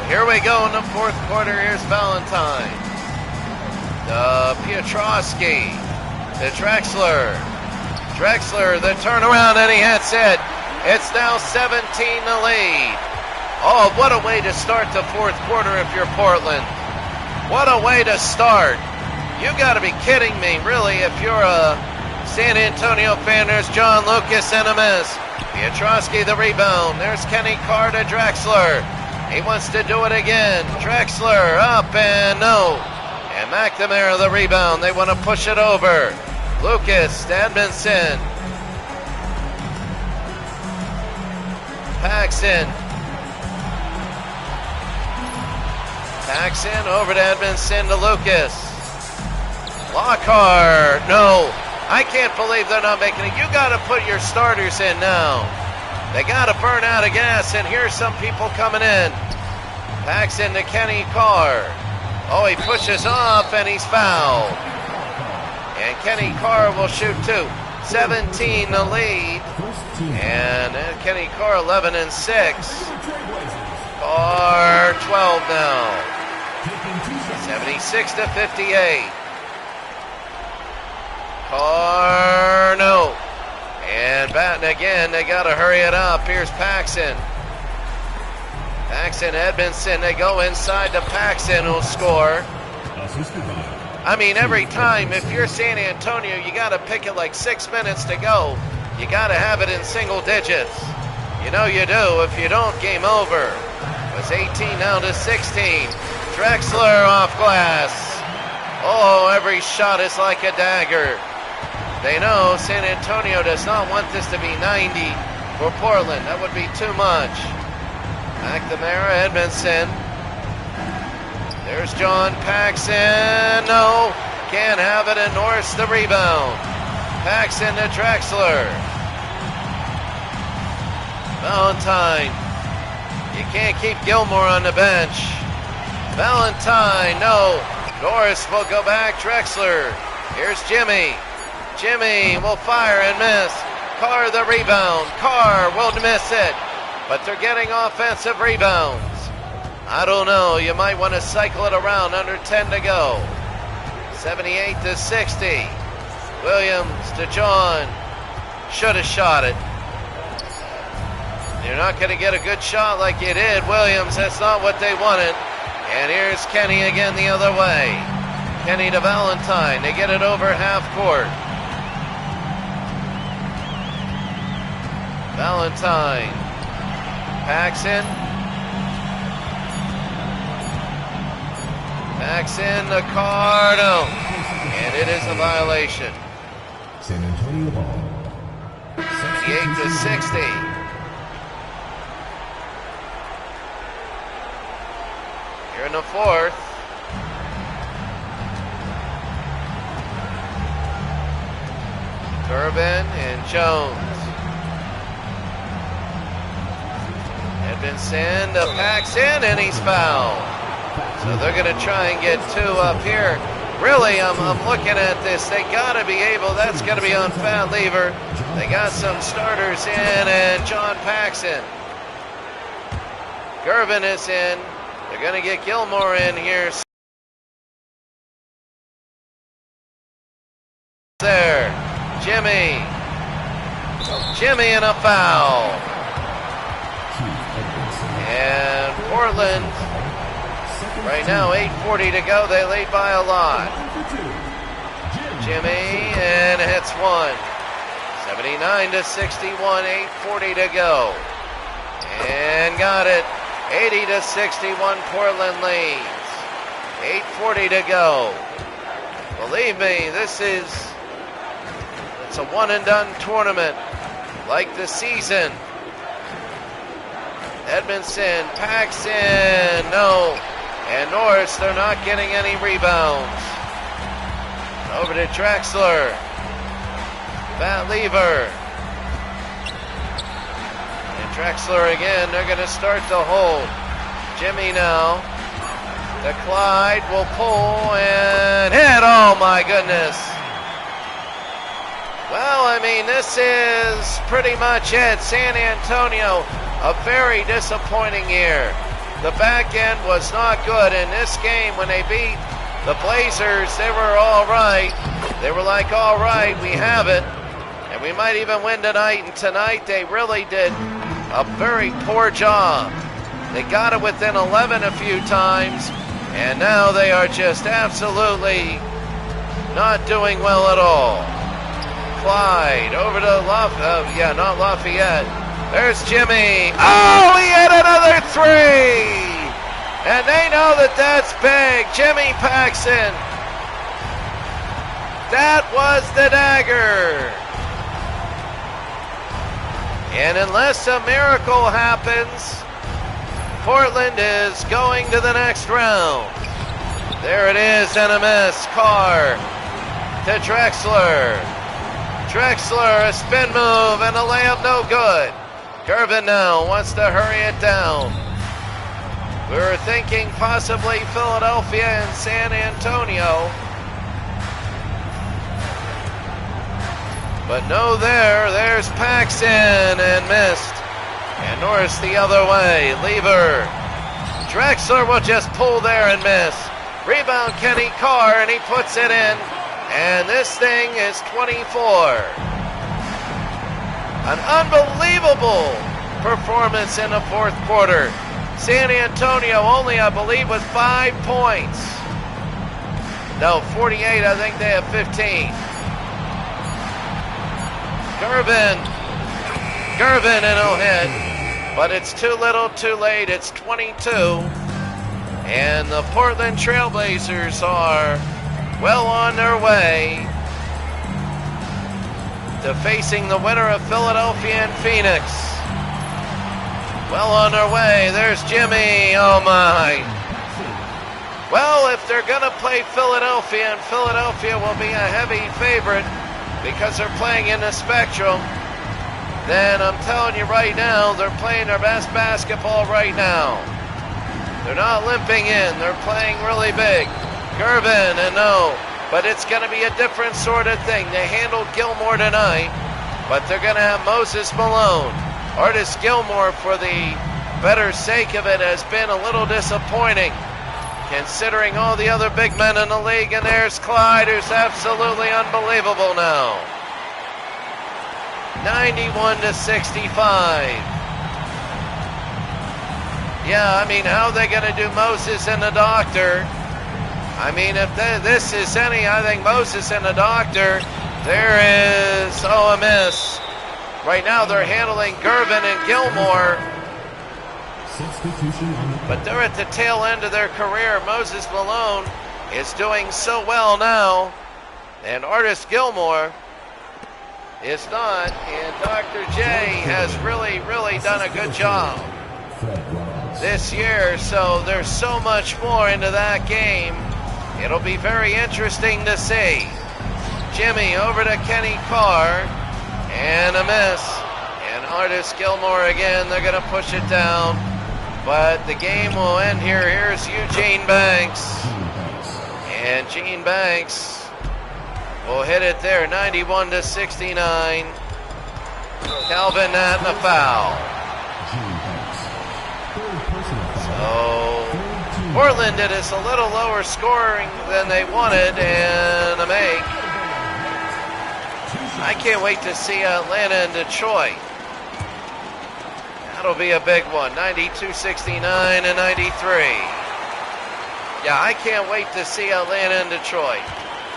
Here we go in the fourth quarter. Here's Valentine. Pietrowski to Drexler. Drexler, the turnaround, and he hits it. It's now 17 to lead. Oh, what a way to start the fourth quarter if you're Portland. What a way to start. You got to be kidding me, really, if you're a San Antonio fan. There's John Lucas and a miss. Pietrowski the rebound. There's Kenny Carr to Drexler. He wants to do it again. Drexler up and no. And McNamara the rebound. They want to push it over. Lucas to Edmondson. Paxson over to Edmondson to Lucas. Lockhart. No. I can't believe they're not making it. You got to put your starters in now. They got to burn out of gas, and here's some people coming in. Paxson to Kenny Carr. Oh, he pushes off, and he's fouled. And Kenny Carr will shoot 2. 17 the lead. And Kenny Carr 11 and 6. Carr 12 now. 76-58. Carr, no. And batting again, they got to hurry it up. Here's Paxson. Edmondson, they go inside to Paxson, who'll score. I mean, every time, if you're San Antonio, you got to pick it like 6 minutes to go. You got to have it in single digits. You know you do. If you don't, game over. It's 18 now to 16. Drexler off glass. Oh, every shot is like a dagger. They know San Antonio does not want this to be 90 for Portland. That would be too much. McNamara, Edmondson. There's John Paxson. No, can't have it, and Norris the rebound. Paxson to Drexler. Valentine. You can't keep Gilmore on the bench. Valentine, no. Norris will go back. Drexler. Here's Jimmy. Jimmy will fire and miss. Carr the rebound. Carr will miss it. But they're getting offensive rebounds. I don't know. You might want to cycle it around. Under 10 to go. 78 to 60. Williams to John. Should have shot it. You're not going to get a good shot like you did, Williams. That's not what they wanted. And here's Kenny again the other way. Kenny to Valentine. They get it over half court. Valentine. Paxson. Paxson to Carr. No. And it is a violation. San Antonio ball. 78 to 60. Here in the fourth. Durbin and Jones. Edmondson to Paxson, and he's fouled. So they're going to try and get two up here. Really, I'm looking at this. They got to be able, that's going to be on Fat Lever. They got some starters in, and John Paxson. Gervin is in. They're going to get Gilmore in here. There. Jimmy. Jimmy in a foul. And Portland, right now 8:40 to go. They lead by a lot. Jimmy, and hits one. 79 to 61, 8:40 to go. And got it. 80 to 61, Portland leads. 8:40 to go. Believe me, it's a one and done tournament, like the season. Edmondson, Paxson, no. And Norris, they're not getting any rebounds. Over to Drexler. Van Lever. And Drexler again, they're going to start to hold. Jimmy now. The Clyde will pull and hit. Oh my goodness. Well, I mean, this is pretty much it. San Antonio, a very disappointing year. The back end was not good. In this game, when they beat the Blazers, they were all right. They were like, all right, we have it. And we might even win tonight. And tonight, they really did a very poor job. They got it within 11 a few times. And now they are just absolutely not doing well at all. Clyde over to not Lafayette. There's Jimmy. Oh, he hit another three. And they know that that's big. Jimmy Paxson. That was the dagger. And unless a miracle happens, Portland is going to the next round. There it is, and a miss. Carr to Drexler. Drexler, a spin move, and a layup no good. Gervin now wants to hurry it down. We were thinking possibly Philadelphia and San Antonio. But no there's Paxson, and missed. And Norris the other way. Lever. Drexler will just pull there and miss. Rebound Kenny Carr, and he puts it in. And this thing is 24. An unbelievable performance in the fourth quarter. San Antonio only, I believe, with 5 points. No, 48. I think they have 15. Gervin, and he'll hit. But it's too little, too late. It's 22. And the Portland Trailblazers are well on their way to facing the winner of Philadelphia and Phoenix. Well on their way. There's Jimmy. Oh my. Well, if they're going to play Philadelphia, and Philadelphia will be a heavy favorite because they're playing in the Spectrum, then I'm telling you right now, they're playing their best basketball right now. They're not limping in. They're playing really big. Gervin, and no, but it's going to be a different sort of thing. They handled Gilmore tonight, but they're going to have Moses Malone. Artis Gilmore, for the better sake of it, has been a little disappointing considering all the other big men in the league. And there's Clyde, who's absolutely unbelievable now. 91-65. Yeah, I mean, how are they going to do Moses and the Doctor? I mean, if this is any, I think Moses and the Doctor, there is, a miss. Right now they're handling Gervin and Gilmore, but they're at the tail end of their career. Moses Malone is doing so well now, and Artis Gilmore is not, and Dr. J has really, really done a good job this year, so there's so much more into that game. It'll be very interesting to see. Jimmy over to Kenny Carr, and a miss. And Artis Gilmore again, they're going to push it down, but the game will end here. Here's Eugene Banks, and Gene Banks will hit it there, 91-69. Calvin Nat in a foul. So Portland did us a little lower scoring than they wanted, and a make. I can't wait to see Atlanta and Detroit. That'll be a big one, 92-69 and 93. Yeah, I can't wait to see Atlanta and Detroit.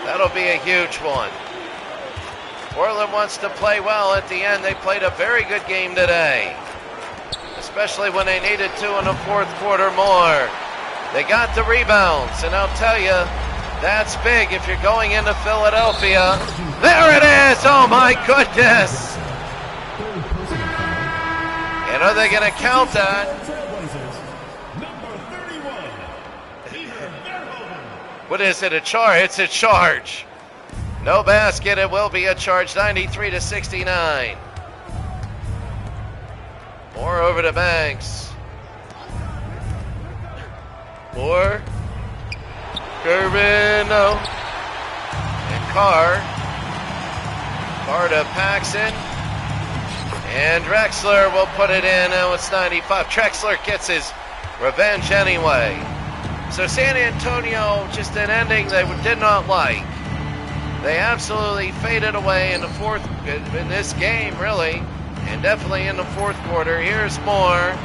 That'll be a huge one. Portland wants to play well at the end. They played a very good game today, especially when they needed to in the fourth quarter more. They got the rebounds, and I'll tell you, that's big if you're going into Philadelphia. There it is! Oh my goodness! And are they going to count that? What is it, a charge? It's a charge. No basket, it will be a charge, 93-69. Moore over to Banks. Moore. Gervin, no. And Carr. Carr to Paxson. And Drexler will put it in. Now it's 95. Drexler gets his revenge anyway. So San Antonio, just an ending they did not like. They absolutely faded away in the fourth, in this game really, and definitely in the fourth quarter. Here's Moore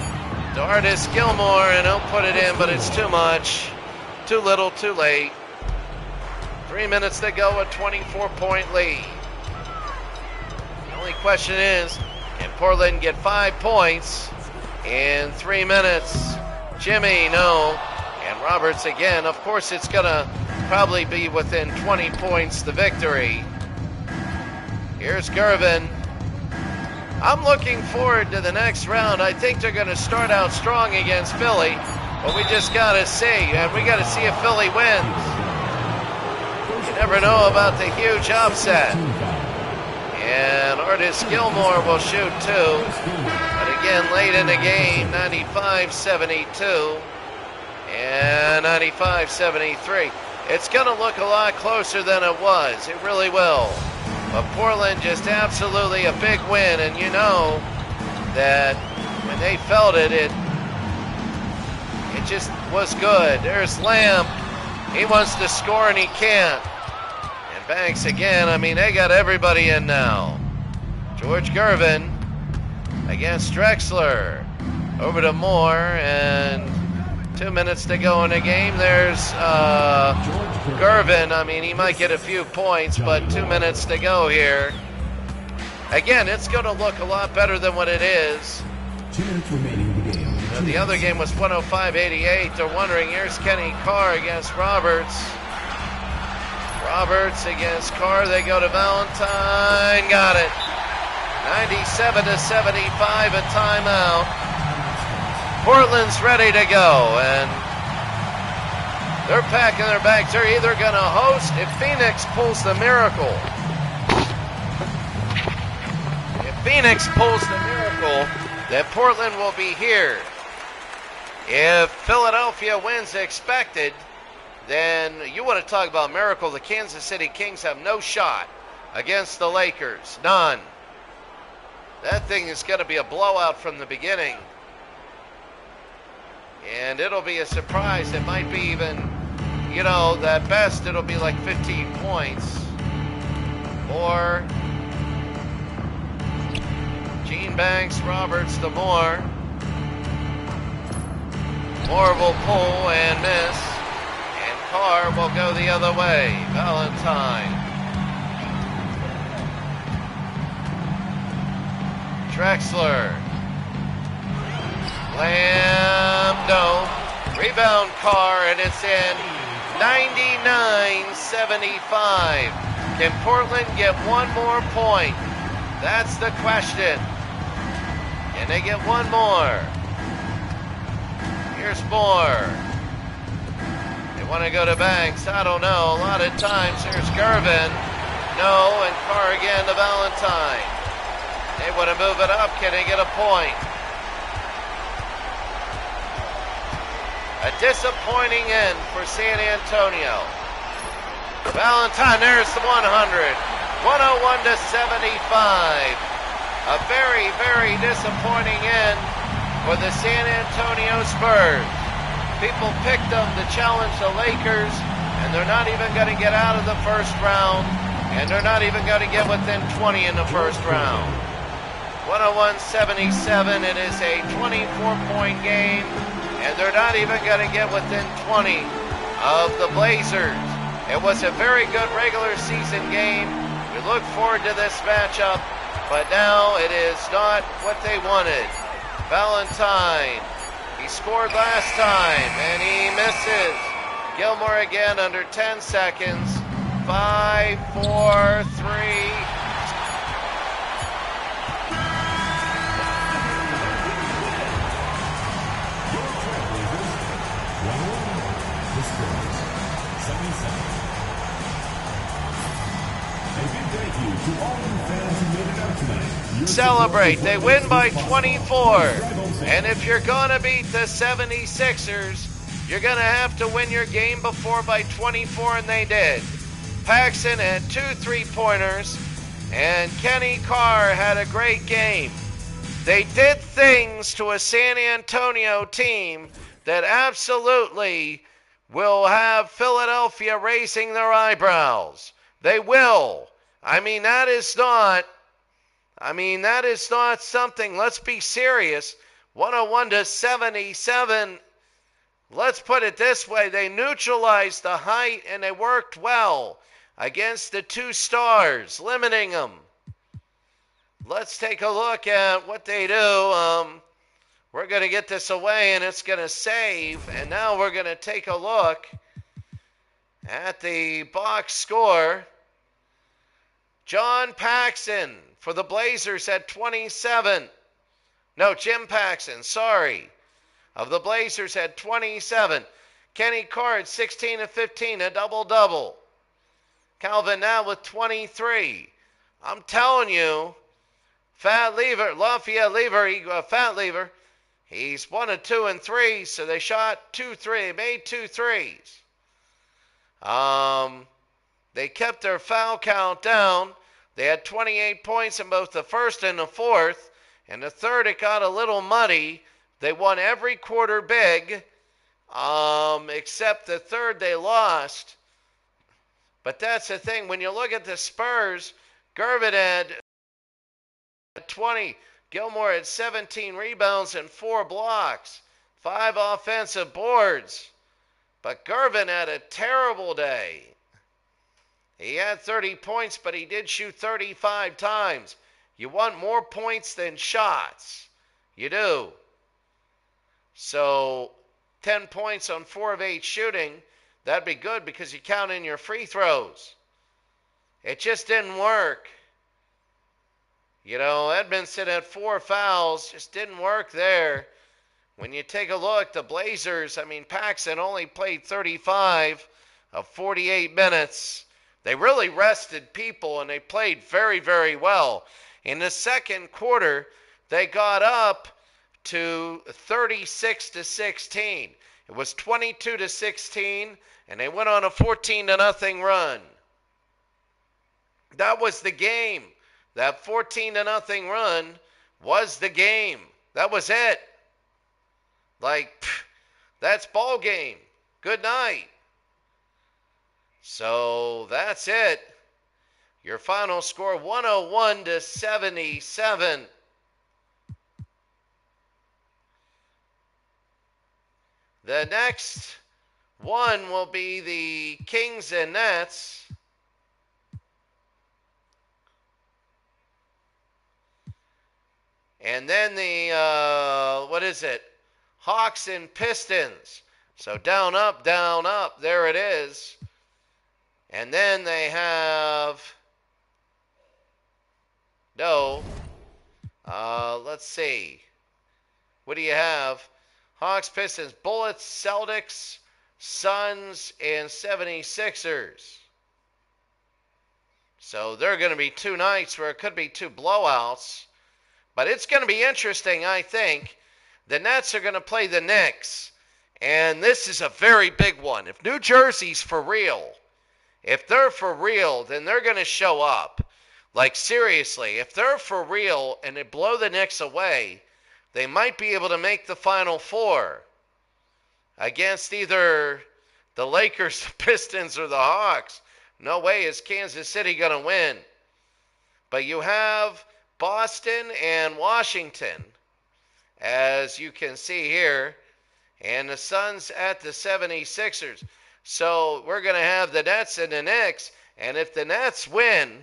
to Artis Gilmore, and he'll put it in, but it's too much. Too little, too late. 3 minutes to go, a 24-point lead. The only question is, can Portland get 5 points in 3 minutes? Jimmy, no. And Roberts again. Of course, it's going to probably be within 20 points, the victory. Here's Gervin. I'm looking forward to the next round. I think they're going to start out strong against Philly, but we just got to see. And we got to see if Philly wins. You never know about the huge upset. And Artis Gilmore will shoot two. But again, late in the game, 95-72 and 95-73. It's going to look a lot closer than it was. It really will. But Portland just absolutely a big win. And you know that when they felt it, it just was good. There's Lamb. He wants to score and he can't. And Banks again. I mean, they got everybody in now. George Gervin against Drexler. Over to Moore, and 2 minutes to go in the game. There's Gervin. I mean, he might get a few points, but 2 minutes to go here. Again, it's going to look a lot better than what it is. 2 minutes remaining in the game. The other game was 105-88. They're wondering, here's Kenny Carr against Roberts. Roberts against Carr. They go to Valentine. Got it. 97-75, a timeout. Portland's ready to go, and they're packing their bags. They're either going to host if Phoenix pulls the miracle. If Phoenix pulls the miracle, then Portland will be here. If Philadelphia wins expected, then you want to talk about miracle. The Kansas City Kings have no shot against the Lakers. None. That thing is going to be a blowout from the beginning. And it'll be a surprise. It might be even, at best it'll be like 15 points. Or Gene Banks, Roberts to Moore. Moore will pull and miss. And Carr will go the other way. Valentine. Drexler. Lambdo. Rebound Carr, and it's in 99-75. Can Portland get one more point? That's the question. Can they get one more? Here's Moore. They want to go to Banks. I don't know. A lot of times. Here's Gervin. No, and Carr again to Valentine. They want to move it up. Can they get a point? A disappointing end for San Antonio. Valentine, there's the 100. 101-75. A very, very disappointing end for the San Antonio Spurs. People picked them to challenge the Lakers, and they're not even going to get out of the first round, and they're not even going to get within 20 in the first round. 101-77, it is a 24-point game, and they're not even going to get within 20 of the Blazers. It was a very good regular season game. We look forward to this matchup, but now it is not what they wanted. Valentine, he scored last time, and he misses. Gilmore again under 10 seconds. 5, 4, 3. Celebrate. They win by 24. And if you're going to beat the 76ers, you're going to have to win your game before by 24, and they did. Paxson had 2 3-pointers, and Kenny Carr had a great game. They did things to a San Antonio team that absolutely will have Philadelphia raising their eyebrows. They will. That is not something. Let's be serious. 101-77. Let's put it this way. They neutralized the height, and they worked well against the 2 stars, limiting them. Let's take a look at what they do. We're going to get this away, and it's going to save. And now we're going to take a look at the box score. John Paxson for the Blazers at 27. No, Jim Paxson, sorry. Of the Blazers at 27. Kenny Carr at 16 and 15, a double-double. Calvin now with 23. I'm telling you, Fat Lever, Fat Lever, he's 1 and 2 and 3, so they shot 2 3, made 2 threes. They kept their foul count down. They had 28 points in both the first and the fourth. In the third, it got a little muddy. They won every quarter big, except the third they lost. But that's the thing. When you look at the Spurs, Gervin had 20. Gilmore had 17 rebounds and 4 blocks, 5 offensive boards. But Gervin had a terrible day. He had 30 points, but he did shoot 35 times. You want more points than shots. You do. So 10 points on 4 of 8 shooting, that'd be good because you count in your free throws. It just didn't work. You know, Edmondson had 4 fouls, just didn't work there. When you take a look, the Blazers, I mean, Paxson only played 35 of 48 minutes. They really rested people, and they played very, very well. In the second quarter, they got up to 36-16. It was 22-16, and they went on a 14-0 run. That was the game. That 14-0 run was the game. That was it. Like, that's ball game. Good night. So that's it. Your final score, 101-77. The next one will be the Kings and Nets. And then the, Hawks and Pistons. So down, up, there it is. And then they have, let's see. What do you have? Hawks, Pistons, Bullets, Celtics, Suns, and 76ers. So there are going to be 2 nights where it could be 2 blowouts. But it's going to be interesting, I think. The Nets are going to play the Knicks. And this is a very big one. If New Jersey's for real, if they're for real, then they're going to show up. Like, seriously, if they're for real and they blow the Knicks away, they might be able to make the Final Four against either the Lakers, the Pistons, or the Hawks. No way is Kansas City going to win. But you have Boston and Washington, as you can see here, and the Suns at the 76ers. So we're going to have the Nets and the Knicks, and if the Nets win,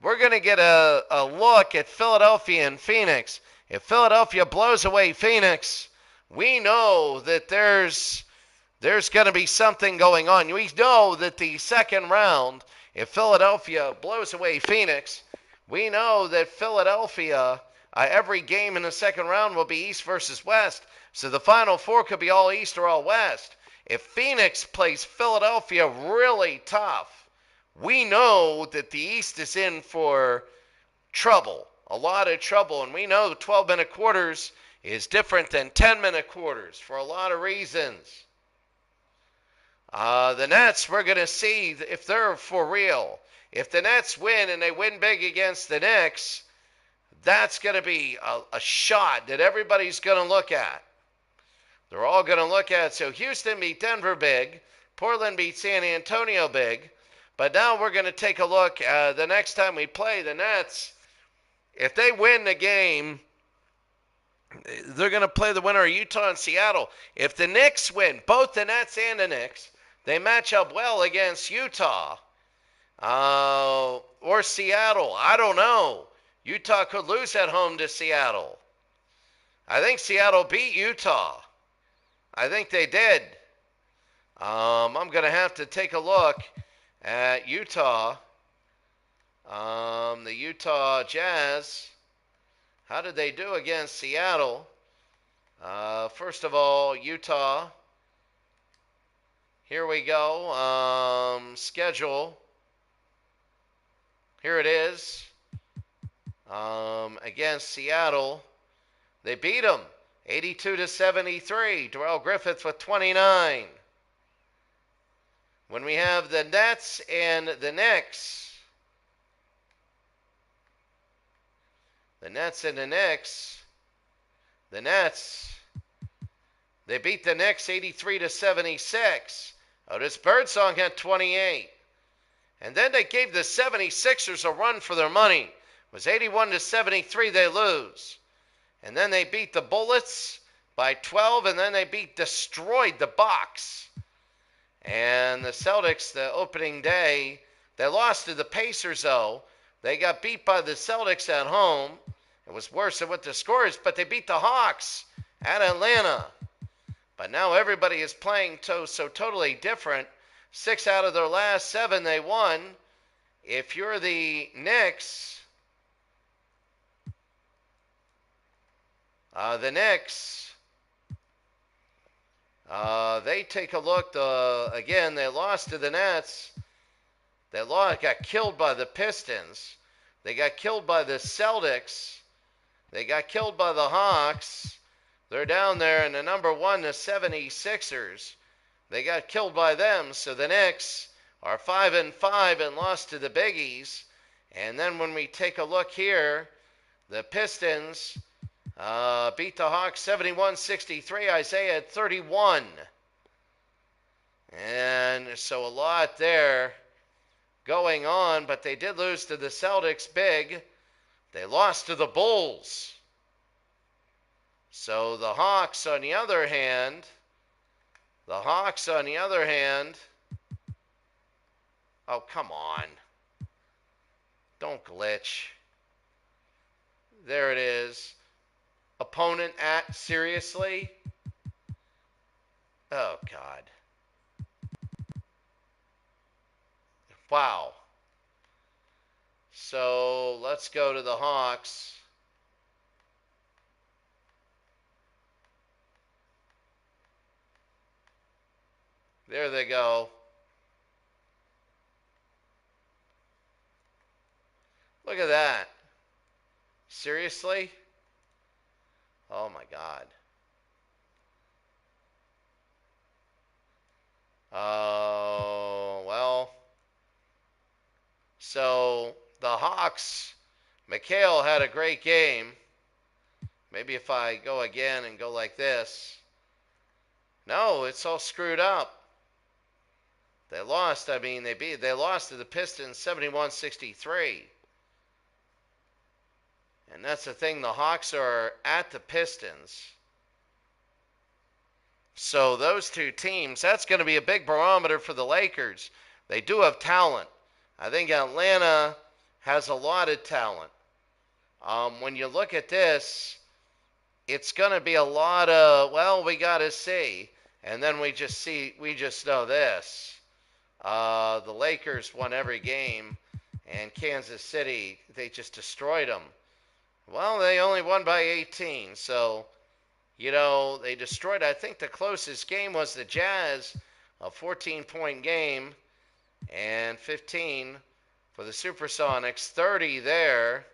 we're going to get a look at Philadelphia and Phoenix. If Philadelphia blows away Phoenix, we know that there's going to be something going on. We know that the second round, if Philadelphia blows away Phoenix, we know that Philadelphia, every game in the second round will be East versus West. So the Final Four could be all East or all West. If Phoenix plays Philadelphia really tough, we know that the East is in for trouble, a lot of trouble. And we know 12-minute quarters is different than 10-minute quarters for a lot of reasons. The Nets, we're going to see if they're for real. If the Nets win and they win big against the Knicks, that's going to be a shot that everybody's going to look at. They're all going to look at. So Houston beat Denver big. Portland beat San Antonio big. But now we're going to take a look the next time we play the Nets. If they win the game, they're going to play the winner of Utah and Seattle. If the Knicks win, both the Nets and the Knicks, they match up well against Utah. Or Seattle. I don't know. Utah could lose at home to Seattle. I think Seattle beat Utah. I think they did. I'm going to have to take a look at Utah. The Utah Jazz. How did they do against Seattle? First of all, Utah. Here we go. Schedule. Here it is. Against Seattle. They beat them 82-73. Darrell Griffith with 29. When we have the Nets and the Knicks. The Nets, they beat the Knicks 83-76. Otis Birdsong had 28. And then they gave the 76ers a run for their money. It was 81-73, they lose. And then they beat the Bullets by 12, and then they destroyed the Bucks. And the Celtics, the opening day, they lost to the Pacers, though. They got beat by the Celtics at home. It was worse than what the score is, but they beat the Hawks at Atlanta. But now everybody is playing so totally different. 6 out of their last 7 they won. if you're the Knicks, they take a look. Again, they lost to the Nets. They got killed by the Pistons. They got killed by the Celtics. They got killed by the Hawks. They're down there in the number 1, the 76ers. They got killed by them, so the Knicks are 5-5 and lost to the Biggies. And then when we take a look here, the Pistons beat the Hawks 71-63. Isaiah had 31. And so a lot there going on, but they did lose to the Celtics big. They lost to the Bulls. So the Hawks, on the other hand, oh, come on. Don't glitch. There it is. Opponent at, seriously? Oh, God. Wow. So let's go to the Hawks. There they go. Look at that. Seriously? Oh my God. Oh, well. So the Hawks, Mikhail had a great game. Maybe if I go again and go like this. No, it's all screwed up. They lost. They lost to the Pistons 71-63. And that's the thing. The Hawks are at the Pistons. So those two teams, that's going to be a big barometer for the Lakers. They do have talent. I think Atlanta has a lot of talent. When you look at this, it's going to be a lot of, well, we got to see. And then we just know this. The Lakers won every game, and Kansas City, they just destroyed them. Well, they only won by 18, so, they destroyed. I think the closest game was the Jazz, a 14-point game, and 15 for the Supersonics, 30 there,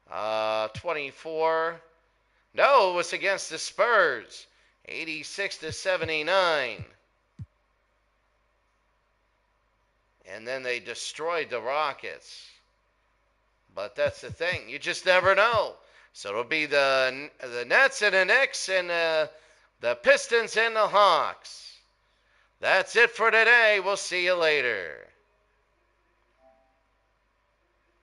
24. No, it was against the Spurs, 86-79. And then they destroyed the Rockets. But that's the thing. You just never know. So it'll be the Nets and the Knicks and the Pistons and the Hawks. That's it for today. We'll see you later.